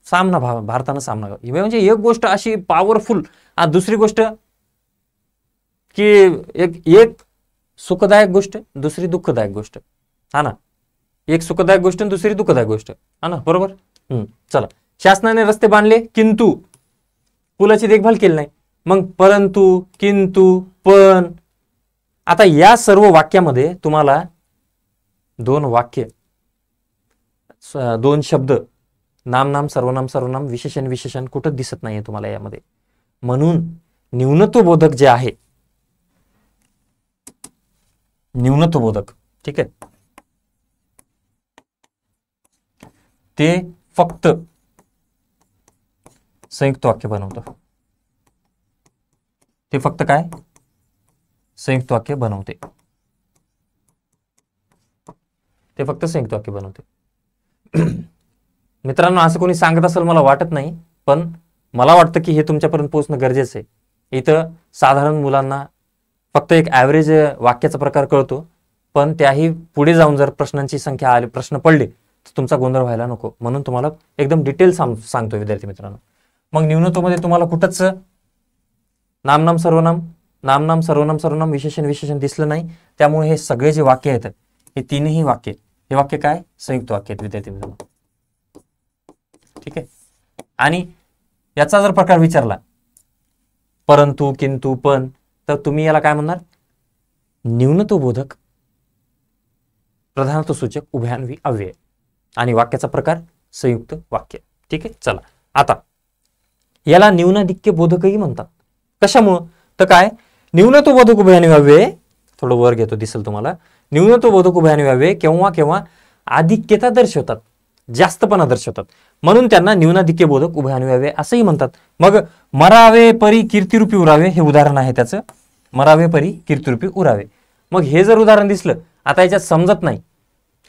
सामना भारतानं सामना. म्हणजे एक गोष्ट अशी पॉवरफुल. दुसरी गोष्ट की एक सुखदायक गोष्ट, दुसरी दुःखदायक गोष्ट. हा ना. एक सुखदायक गोष्ट आणि दुसरी दुःखदायक गोष्ट. हा ना, बरोबर. चला. शासनाने रस्ते बांधले किंतु पुलाची देखभाल केली नाही. मग परंतु, किंतु, पण. आता या सर्व वाक्यामध्ये तुम्हाला 2 वाक्य, 2 शब्द, नाम सर्वनाम विशेषण कुठं दिसत नाहीये तुम्हाला यामध्ये. म्हणून न्यूनत्व बोधक जे आहे, न्यूनत्व बोधक, ठीक आहे, ते फक्त संयुक्त वाक्य बनवतं. ते फक्त काय? संयुक्त वाक्य बनवते. ते फक्त संयुक्त वाक्य बनवते. मित्रांनो असं कोणी सांगत असेल मला वाटत नाही, पण मला वाटतं की हे तुमच्यापर्यंत पोहोचणं गरजेचं आहे. इथं साधारण मुलांना फक्त एक ॲव्हरेज वाक्याचा प्रकार कळतो, पण त्याही पुढे जाऊन जर प्रश्नांची संख्या आली, प्रश्न पडले तर तुमचा गोंधळ व्हायला नको, म्हणून तुम्हाला एकदम डिटेल सांगतो विद्यार्थी मित्रांनो. मग न्यूनत्वमध्ये तुम्हाला कुठंच नामनाम सर्वनाम, नामनाम सर्वनाम, सर्वनाम, विशेषण विशेषण दिसलं नाही. त्यामुळे हे सगळे जे वाक्य आहेत हे तीनही वाक्य, हे वाक्य काय संयुक्त वाक्य आहेत विद्यार्थी मित्रांनो. ठीक आहे. आणि याचा जर प्रकार विचारला परंतु, किंतु, पण, तर तुम्ही याला काय म्हणणार? न्यूनत्वबोधक, प्रधानत्वसूचक, उभयान्वी अव्यय. आणि वाक्याचा प्रकार संयुक्त वाक्य. ठीक आहे. चला आता याला न्यूनाधिक्य बोधकही म्हणतात. कशामुळं? तर काय, न्यूनत्वबोधक उभयान्वी अव्यय, थोडं वर घेतो दिसेल तुम्हाला, न्यूनत्वबोधक उभयान्वी अव्यय केव्हा केव्हा आधिक्यता दर्शवतात, जास्तपणा दर्शवतात, म्हणून त्यांना न्यूनाधिक्य बोधक उभयान्वी अव्यय असंही म्हणतात. मग मरावे परी कीर्तिरूपी उरावे हे उदाहरण आहे त्याचं. मरावे परी कीर्तिरूपी उरावे. मग हे जर उदाहरण दिसलं, आता याच्यात समजत नाही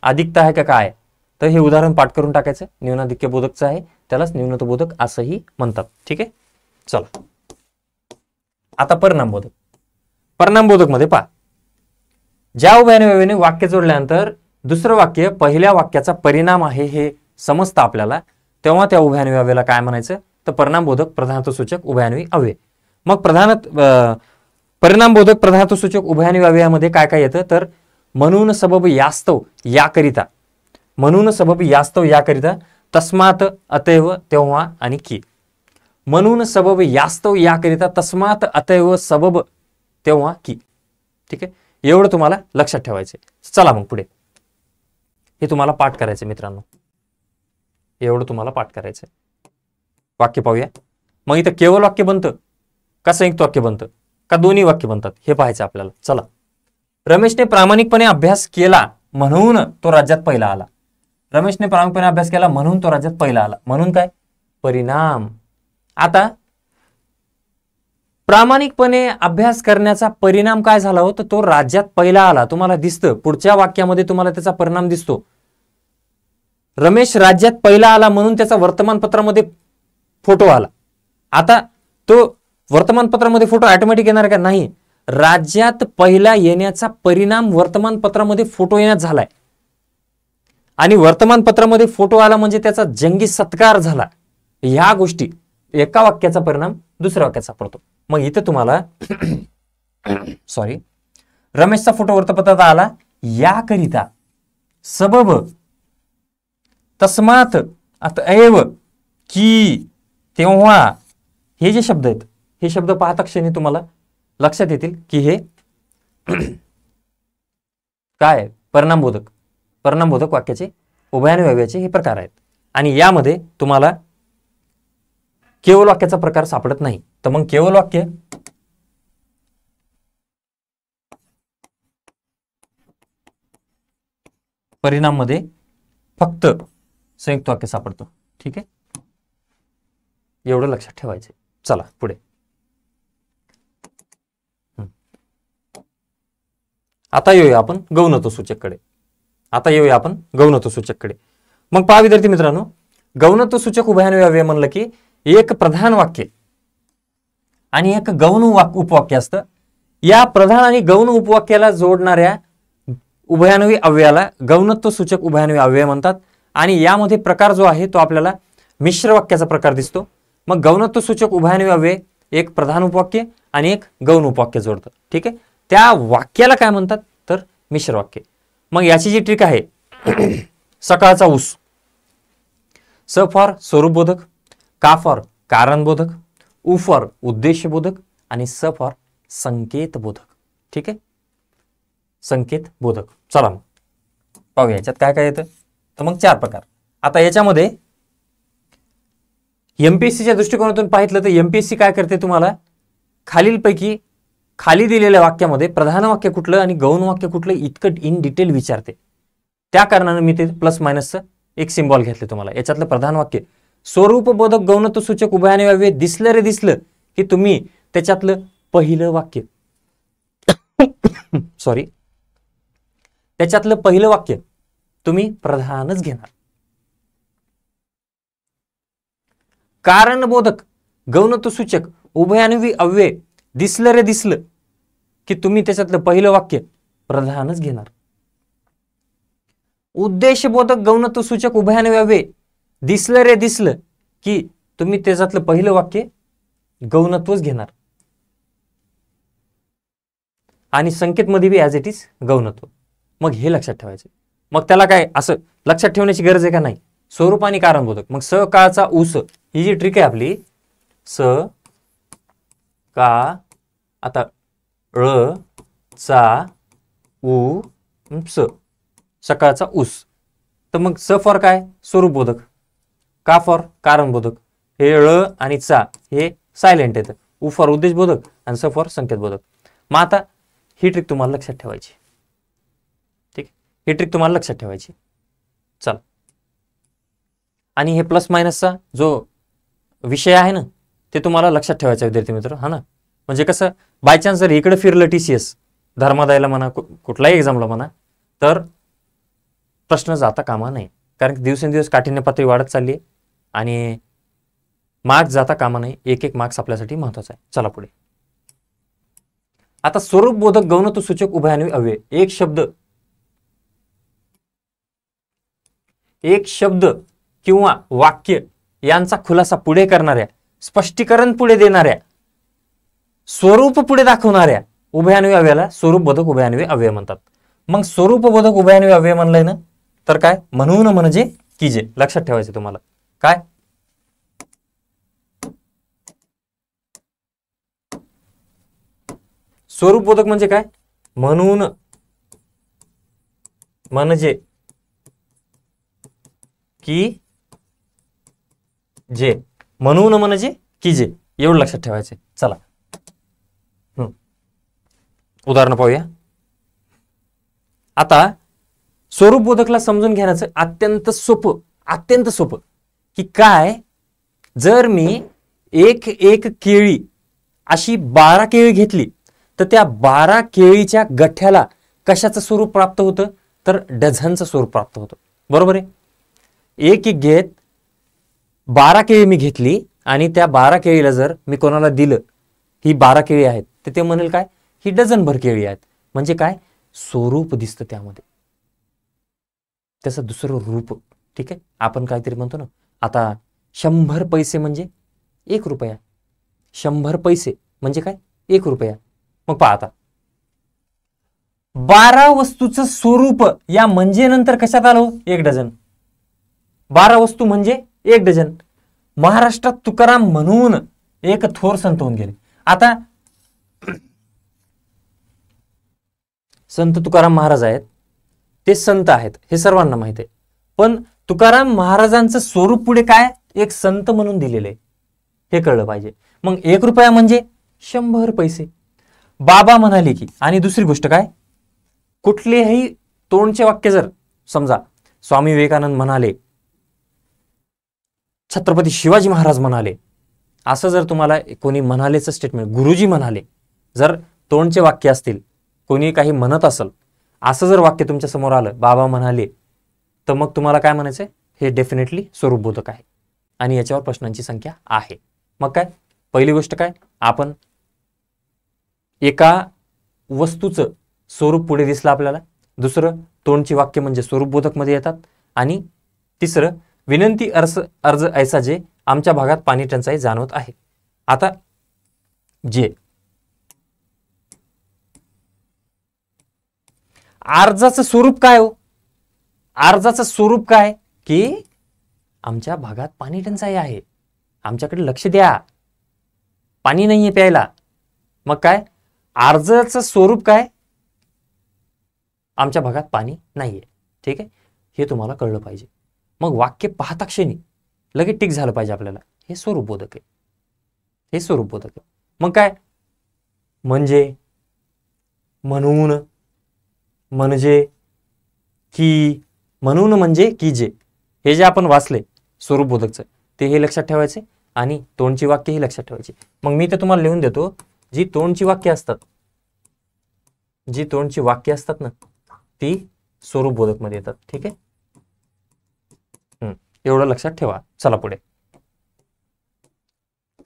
अधिकता आहे का काय, तर हे उदाहरण पाठ करून टाकायचं. न्यूनाधिक्य बोधकचं आहे, त्यालाच न्यूनत्वबोधक असंही म्हणतात. ठीक आहे. चला आता परिणामबोधक. परिणामबोधक मध्ये पहा, ज्या उभयान्वी अव्ययाने वाक्य जोडल्यानंतर दुसरं वाक्य पहिल्या वाक्याचा परिणाम आहे हे समजतं आपल्याला, तेव्हा त्या उभयान्वी अव्ययाला काय म्हणायचं? तर परिणामबोधक, प्रधानत्वसूचक, उभयान्वी अव्यय. मग परिणामबोधक, प्रधानत्वसूचक, उभयान्वी अव्ययामध्ये काय काय येतं? तर म्हणून, सबब, यास्तव, याकरिता, म्हणून, सबब, यास्तव, याकरिता, तस्मात, अतैव, तेव्हा आणि की. म्हणून, सबब, यास्तव, याकरिता, तस्मात, अतैव, सबब, तेव्हा की. ठीक आहे. एवढं तुम्हाला लक्षात ठेवायचं. चला मग पुढे हे तुम्हाला पाठ करायचं मित्रांनो, एवढं तुम्हाला पाठ करायचं. वाक्य पाहूया. मग इथं केवळ वाक्य बनतं का संयुक्त वाक्य बनतं का दोन्ही वाक्य बनतात हे पाहायचं आपल्याला. चला, रमेशने प्रामाणिकपणे अभ्यास केला म्हणून तो राज्यात पहिला आला. रमेशने प्रामाणिकपणे अभ्यास केला म्हणून तो राज्यात पहिला आला. म्हणून काय? परिणाम. आता प्रामाणिकपणे अभ्यास करण्याचा परिणाम काय झाला हो? तर तो राज्यात पहिला आला. तुम्हाला दिसतं पुढच्या वाक्यामध्ये, तुम्हाला त्याचा परिणाम दिसतो. रमेश राज्यात पहिला आला म्हणून त्याचा वर्तमानपत्रामध्ये फोटो आला. आता तो वर्तमानपत्रामध्ये फोटो ऑटोमॅटिक येणार का? नाही. राज्यात पहिला येण्याचा परिणाम वर्तमानपत्रामध्ये फोटो येण्यात झालाय. आणि वर्तमानपत्रामध्ये फोटो आला म्हणजे त्याचा जंगी सत्कार झाला. ह्या गोष्टी, एका वाक्याचा परिणाम दुसऱ्या वाक्यात सापडतो. मग इथे तुम्हाला रमेशचा फोटो वर्तपत्रात आला याकरिता, सबब, तस्मात, अतएव, की, तेव्हा, हे जे शब्द आहेत हे शब्द पाहता क्षणी तुम्हाला लक्षात येतील की हे काय? परिणामबोधक. परिणामबोधक वाक्याचे, उभयान्वी अव्ययाचे हे प्रकार आहेत. आणि यामध्ये तुम्हाला केवळ वाक्याचा प्रकार सापडत नाही. तर मग केवळ वाक्य, परिणाम मध्ये फक्त संयुक्त वाक्य सापडतं. ठीक आहे. एवढं लक्षात ठेवायचं. चला पुढे. आता येऊया आपण गौणत्वसूचककडे. मग पहा विद्यार्थी मित्रांनो, गौणत्वसूचक उभयान्वी अव्यय म्हणलं की एक प्रधान वाक्य आणि एक गौण उपवाक्य असतं. या प्रधान आणि गौण उपवाक्याला जोडणाऱ्या उभयान्वी अव्ययाला गौणत्वसूचक उभयान्वी अव्यय म्हणतात. आणि यामध्ये प्रकार जो आहे तो आपल्याला मिश्र वाक्याचा प्रकार दिसतो. मग गौणत्वसूचक उभयान्वी अव्यय एक प्रधान उपवाक्य आणि एक गौण उपवाक्य जोडतं. ठीक आहे. त्या वाक्याला काय म्हणतात? तर मिश्र वाक्य. मग याची जी ट्रिक आहे, सकाळचा ऊस, स फॉर स्वरूपबोधक, का फॉर कारणबोधक, उ फॉर उद्देशबोधक आणि स फॉर संकेतबोधक. ठीक आहे. संकेतबोधक. चला मग पाहूया याच्यात काय काय येतं. तर मग 4 प्रकार. आता याच्यामध्ये एमपीएससीच्या दृष्टिकोनातून पाहितलं तर एमपीएससी काय करते, तुम्हाला खालीलपैकी खाली दिलेल्या वाक्यामध्ये प्रधान वाक्य कुठलं आणि गौण वाक्य कुठलं इतकं इन डिटेल विचारते. त्या कारणाने मी ते प्लस मायनसचं एक सिम्बॉल घेतले तुम्हाला. याच्यातलं प्रधान वाक्य स्वरूपबोधक गौणत्वसूचक उभयान्वी अव्यय दिसलं रे दिसलं की तुम्ही त्याच्यातलं पहिलं वाक्य त्याच्यातलं पहिलं वाक्य तुम्ही प्रधानच घेणार. कारणबोधक गौणत्वसूचक उभयान्वी अव्यय दिसलं रे दिसलं की तुम्ही त्याच्यातलं पहिलं वाक्य प्रधानच घेणार. उद्देशबोधक गौणत्वसूचक उभयान्वी अव्यय दिसलं रे दिसलं की तुम्ही त्याच्यातलं पहिलं वाक्य गौणत्वच घेणार. आणि संकेत मध्ये बी ॲज इट इज गौणत्व. मग हे लक्षात ठेवायचं. मग त्याला काय असं लक्षात ठेवण्याची गरज आहे का नाही. स्वरूप आणि कारणबोधक. मग स काचा ऊस ही जी ट्रिक आहे आपली, स का आता ळ चा उ स सकाळचा ऊस. तर मग स फॉर काय स्वरूपबोधक, का फॉर कारणबोधक, हे ळ आणि चा हे सायलेंट येतं, उ फॉर उद्देशबोधक आणि स फॉर संकेतबोधक. मग आता ही ट्रिक तुम्हाला लक्षात ठेवायची. ठीक, ही ट्रिक तुम्हाला लक्षात ठेवायची. चल, आणि हे प्लस मायनसचा जो विषय आहे ना ते तुम्हाला लक्षात ठेवायचा विद्यार्थी मित्र. हा ना, म्हणजे कसं बाय चान्स जर इकडे फिरलं TCS धर्मादायला म्हणा कुठलाही एक्झामला म्हणा तर प्रश्न जाता कामा नाही. कारण दिवसेंदिवस काठिण्य पातळी वाढत चालली आहे आणि मार्क्स जाता कामा नाही. एक एक मार्क्स आपल्यासाठी महत्वाचा आहे. चला पुढे. आता स्वरूपबोधक गौणत्वसूचक उभयान्वी अव्यय एक शब्द किंवा वाक्य यांचा खुलासा पुढे करणाऱ्या, स्पष्टीकरण पुढे देणाऱ्या, स्वरूप पुढे दाखवणाऱ्या उभयान्वी अव्ययाला स्वरूपबोधक उभयान्वी अव्यय म्हणतात. मग स्वरूपबोधक उभयान्वी अव्यय म्हणलंय ना तर काय म्हणून म्हणजे की जे लक्षात ठेवायचं तुम्हाला. काय स्वरूपबोधक म्हणजे काय, म्हणून म्हणजे की जे, म्हणून म्हणजे की जे, एवढं लक्षात ठेवायचे. चला उदाहरण पाहूया. आता स्वरूपबोधकला समजून घेण्याचं अत्यंत सोपं की काय, जर मी एक केळी अशी 12 केळी घेतली तर त्या 12 केळीच्या गठ्ठ्याला कशाचं स्वरूप प्राप्त होतं तर डझनचं स्वरूप प्राप्त होतं. बरोबर आहे. एक घेत 12 केळी मी घेतली आणि त्या 12 केळीला जर मी कोणाला दिलं ही 12 केळी आहेत तर ते म्हणेल काय ही डझनभर केळी आहेत. म्हणजे काय स्वरूप दिसतं त्यामध्ये, त्याचं दुसरं रूप. ठीक आहे, आपण काहीतरी म्हणतो ना आता 100 पैसे म्हणजे 1 रुपया, 100 पैसे म्हणजे काय 1 रुपया. मग पहा आता 12 वस्तूचं स्वरूप या म्हणजे नंतर कशात आलो 1 डझन. 12 वस्तू म्हणजे 1 डझन. महाराष्ट्रात तुकाराम म्हणून एक थोर संत होऊन गेले. आता संत तुकाराम महाराज आहेत, ते संत आहेत हे सर्वांना माहित आहे. पण तुकाराम महाराजांचं स्वरूप पुढे काय एक संत म्हणून दिलेलं आहे हे कळलं पाहिजे. मग 1 रुपया म्हणजे 100 पैसे. बाबा म्हणाले की, आणि दुसरी गोष्ट काय, कुठलेही तोंडचे वाक्य जर समजा स्वामी विवेकानंद म्हणाले, छत्रपती शिवाजी महाराज म्हणाले, असं जर तुम्हाला कोणी म्हणालेचं स्टेटमेंट, गुरुजी म्हणाले, जर तोंडचे वाक्य असतील, कोणी काही म्हणत असेल, असं जर वाक्य तुमच्या समोर आलं बाबा म्हणाले, तर मग तुम्हाला काय म्हणायचंय हे डेफिनेटली स्वरूपबोधक आहे आणि याच्यावर प्रश्नांची संख्या आहे. मग काय पहिली गोष्ट काय, आपण एका वस्तूचं स्वरूप पुढे दिसलं आपल्याला, दुसरं तोंडची वाक्य म्हणजे स्वरूपबोधक मध्ये येतात, आणि तिसरं विनंती अर्ज ऐसा जे आमच्या भागात पाणी टंचाई जाणवत आहे. आता जे अर्जाचं स्वरूप काय हो, अर्जाचं स्वरूप काय की आमच्या भागात पाणी टंचाई आहे, आमच्याकडे लक्ष द्या, पाणी नाहीये प्यायला. मग काय अर्जाचं स्वरूप काय, आमच्या भागात पाणी नाहीये. ठीक आहे, हे तुम्हाला कळलं पाहिजे. मग वाक्य पाहता क्षणी लगेच टिक झालं पाहिजे आपल्याला, हे स्वरूपबोधक आहे, हे स्वरूपबोधक आहे. मग काय म्हणजे, म्हणून म्हणजे की, म्हणून म्हणजे की जे, हे जे आपण वाचले स्वरूपबोधकचं ते हे लक्षात ठेवायचे आणि तोंडची वाक्य ही लक्षात ठेवायची. मग मी ते तुम्हाला लिहून देतो, जी तोंडची वाक्य असतात, जी तोंडची वाक्य असतात ना ती स्वरूपबोधक मध्ये येतात. ठीक आहे, एवढं लक्षात ठेवा. चला पुढे.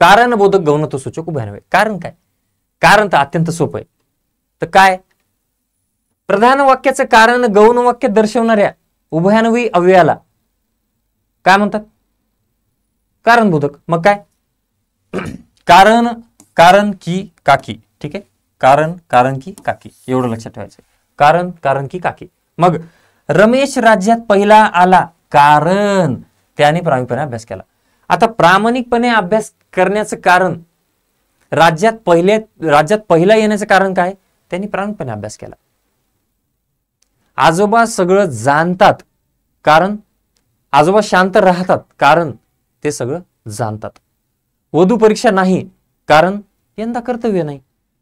कारणबोधक गौणत्वसूचक उभयान्वय. कारण काय? कारण तर अत्यंत सोपं आहे. तर काय? प्रधान वाक्याचं कारण गौण वाक्य दर्शवणाऱ्या उभयान्वयी अव्ययाला काय म्हणतात? कारणबोधक. मग काय? कारण, कारण की काकी. ठीक आहे, कारण, कारण की काकी, एवढं लक्षात ठेवायचं. कारण, कारण की काकी. मग रमेश राज्यात पहिला आला कारण त्याने प्रामाणिकपणे अभ्यास केला. आता प्रामाणिकपणे अभ्यास करण्याचं कारण, राज्यात पहिला येण्याचं कारण काय? त्यांनी प्रामाणिकपणे अभ्यास केला. आजोबा सगळं जाणतात कारण आजोबा शांत राहतात कारण ते सगळं जाणतात. वधू परीक्षा नाही कारण यंदा कर्तव्य नाही.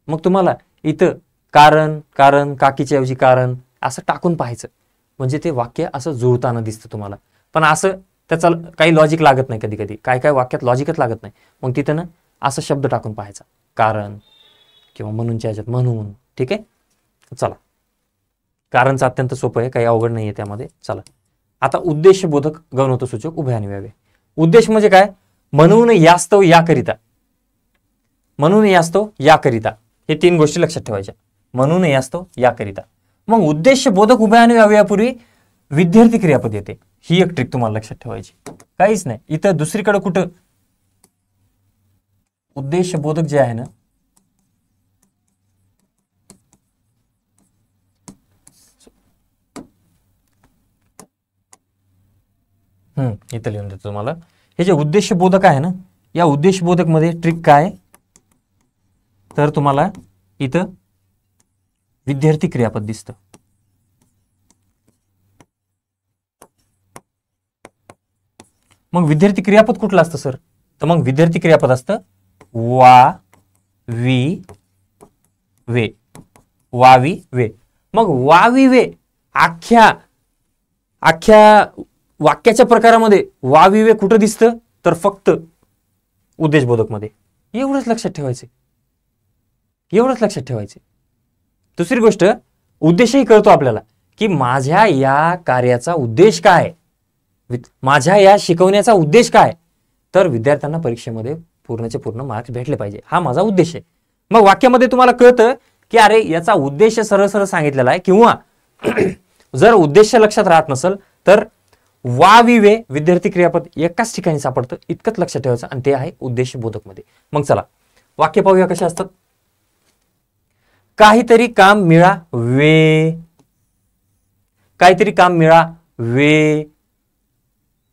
मग तुम्हाला इथं कारण, कारण, काकीच्या ऐवजी कारण असं टाकून पाहायचं, म्हणजे ते वाक्य असं जुळताना दिसतं तुम्हाला. पण असं त्याचा काही लॉजिक लागत नाही. कधी कधी काय काय वाक्यात लॉजिकच लागत नाही. मग तिथं ना असं शब्द टाकून पाहायचा, कारण किंवा म्हणूनच्या ह्याच्यात म्हणून. ठीक आहे, चला. कारणचं अत्यंत सोपं आहे, काही अवघड नाही आहे त्यामध्ये. चला आता उद्देशबोधक गौणत्वसूचक उभयान्वय. उद्देश म्हणजे काय? म्हणून यास्तव याकरिता. म्हणून यास्तव याकरिता, हे 3 गोष्टी लक्षात ठेवायच्या. म्हणून यास्तव याकरिता. मग उद्देशबोधक उभयान्वय अव्ययापूर्वी विद्यार्थी क्रियापद येते. ही एक ट्रिक तुम्हाला लक्षात ठेवायची. काहीच नाही इथं दुसरीकडे कुठं उद्देशबोधक जे आहे ना, इथं लिहून देतो तुम्हाला. हे जे उद्देशबोधक आहे ना, या उद्देशबोधक मध्ये ट्रिक काय? तर तुम्हाला इथं विद्यार्थी क्रियापद दिसतं. मग विद्यार्थी क्रियापद कुठलं असतं सर? तर मग विद्यार्थी क्रियापद असतं वा वी वे. वावी वे. मग वावी वे अख्ख्या वाक्याच्या प्रकारामध्ये वावी वे कुठं दिसतं? तर फक्त उद्देशबोधक मध्ये. एवढंच लक्षात ठेवायचं. एवढंच लक्षात ठेवायचं. दुसरी गोष्ट, उद्देशही कळतो आपल्याला की माझ्या या कार्याचा उद्देश काय, माझ्या या शिकवण्याचा उद्देश काय. तर विद्यार्थ्यांना परीक्षेमध्ये पूर्णचे पूर्ण मार्क्स भेटले पाहिजे, हा माझा उद्देश आहे. मग वाक्यामध्ये तुम्हाला कळतं की अरे याचा उद्देश सरळ सरळ सांगितलेला आहे, किंवा जर उद्देश लक्षात राहत नसेल तर वावी वे विद्यार्थी क्रियापद एकाच ठिकाणी सापडतं. इतकंच लक्षात ठेवायचं, आणि ते आहे उद्देशबोधक मध्ये. मग चला वाक्य पाहूया कशा असतात. काहीतरी काम मिळावे. काहीतरी काम मिळावे,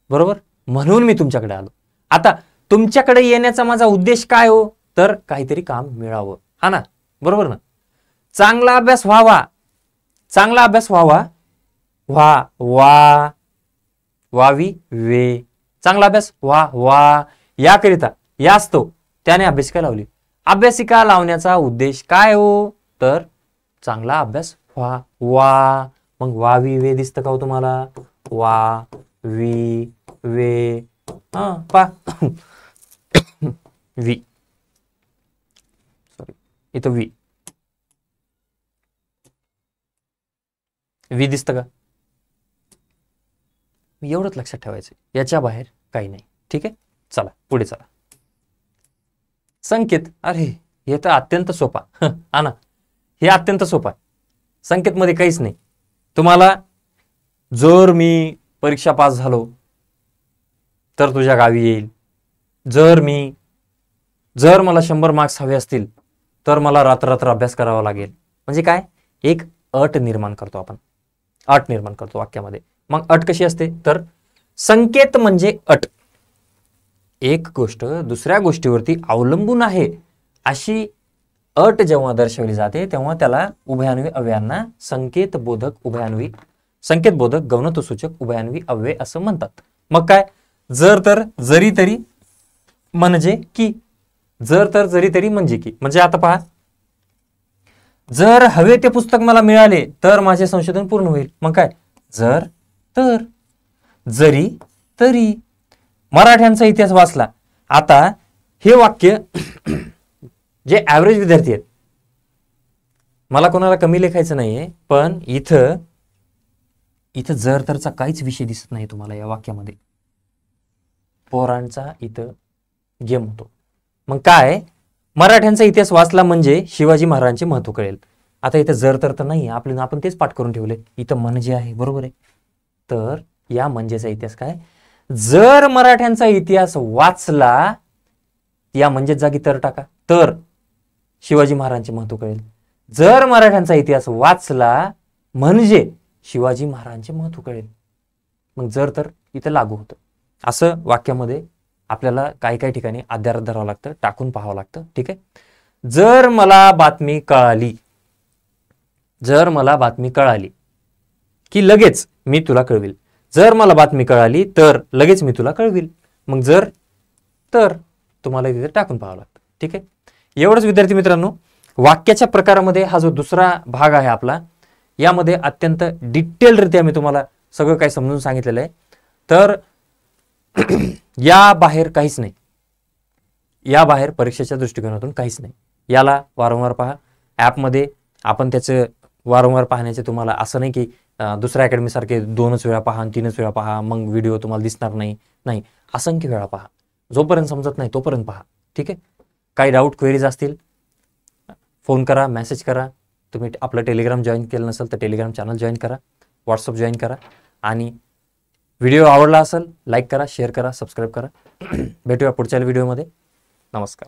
बरोबर. म्हणून मी तुमच्याकडे आलो. आता तुमच्याकडे येण्याचा माझा उद्देश काय हो? तर काहीतरी काम मिळावं, हा ना, बरोबर ना. चांगला अभ्यास व्हावा. चांगला अभ्यास व्हावा. वा वावी वे. चांगला अभ्यास वा याकरिता यास्तव त्याने अभ्यासिका लावली. अभ्यासिका लावण्याचा उद्देश काय हो? तर चांगला अभ्यास वा. मग वावी वे दिसतं का हो तुम्हाला? वा वी वे. पा वी, सॉरी इथं वी दिसतं का? एवढंच लक्षात ठेवायचं, याच्या बाहेर काही नाही. ठीक आहे, चला पुढे चला. संकेत. अरे हे तर अत्यंत सोपा हा ना, हे अत्यंत सोपा. संकेत मध्ये काहीच नाही. तुम्हाला जर मी परीक्षा पास झालो तर तुझ्या गावी येईल. जर मला 100 मार्क्स हवे असतील तर मला रात्र अभ्यास करावा लागेल. म्हणजे काय? एक अट निर्माण करतो आपण. अट निर्माण करतो वाक्यामध्ये. मग अट कशी असते? तर संकेत म्हणजे अट. एक गोष्ट दुसऱ्या गोष्टीवरती अवलंबून आहे अशी अट जेव्हा दर्शवली जाते तेव्हा त्याला उभयान्वयी अव्ययांना संकेतबोधक गौणत्वसूचक उभयान्वयी अव्यय असं म्हणतात. मग काय? जर तर जरी तरी म्हणजे की. जर तर जरी तरी म्हणजे की. म्हणजे आता पहा, जर हवे ते पुस्तक मला मिळाले तर माझे संशोधन पूर्ण होईल. मग काय? जर तर. जरी तरी. मराठ्यांचा इतिहास वाचला. आता हे वाक्य जे ॲव्हरेज विद्यार्थी आहेत, मला कोणाला कमी लेखायचं नाहीये, पण इथं जर तरचा काहीच विषय दिसत नाही तुम्हाला या वाक्यामध्ये. पोरांचा इथं गेम होतो. मग काय, मराठ्यांचा इतिहास वाचला म्हणजे शिवाजी महाराजांचे महत्व कळेल. आता इथं जर तर नाही, आपण तेच पाठ करून ठेवले. इथं म्हणजे आहे, बरोबर आहे. तर या म्हणजेचा इतिहास काय, जर मराठ्यांचा इतिहास वाचला, या म्हणजेच जागी तर टाका, तर शिवाजी महाराजांचे महत्व कळेल. जर मराठ्यांचा इतिहास वाचला म्हणजे शिवाजी महाराजांचे महत्व कळेल. मग जर तर इथं लागू होतं. असं वाक्यामध्ये आपल्याला काही काही ठिकाणी अध्यारात धरावं लागतं, टाकून पाहावं लागतं. ठीक आहे. जर मला बातमी कळाली की लगेच मी तुला कळविल. जर मला बातमी कळाली तर लगेच मी तुला कळविल. मग जर तर तुम्हाला तिथे टाकून पाहावं लागतं. ठीक आहे. एवढंच विद्यार्थी मित्रांनो, वाक्याच्या प्रकारामध्ये हा जो दुसरा भाग आहे आपला, यामध्ये अत्यंत डिटेलरित्या मी तुम्हाला सगळं काही समजून सांगितलेलं आहे. तर या बाहेर काहीच नाही, या बाहेर परीक्षेच्या दृष्टिकोनातून काहीच नाही. याला वारंवार पहा. ॲपमध्ये आपण त्याचं वारंवार पाहण्याचे तुम्हाला असं नाही की दुसऱ्या अकॅडमीसारखे 2च वेळा पहा आणि 3च वेळा पहा मग व्हिडिओ तुम्हाला दिसणार नाही. नाही, असंख्य वेळा पहा. जोपर्यंत समजत नाही तोपर्यंत पहा. ठीक आहे. काही डाऊट क्वेरीज असतील फोन करा, मेसेज करा. तुम्ही आपलं टेलिग्राम जॉईन केलं नसेल तर टेलिग्राम चॅनल जॉईन करा, व्हॉट्सअप जॉईन करा. आणि व्हिडिओ आवडला असेल लाईक करा, शेअर करा, सबस्क्राईब करा. भेटूया पुढच्या व्हिडिओमध्ये. नमस्कार.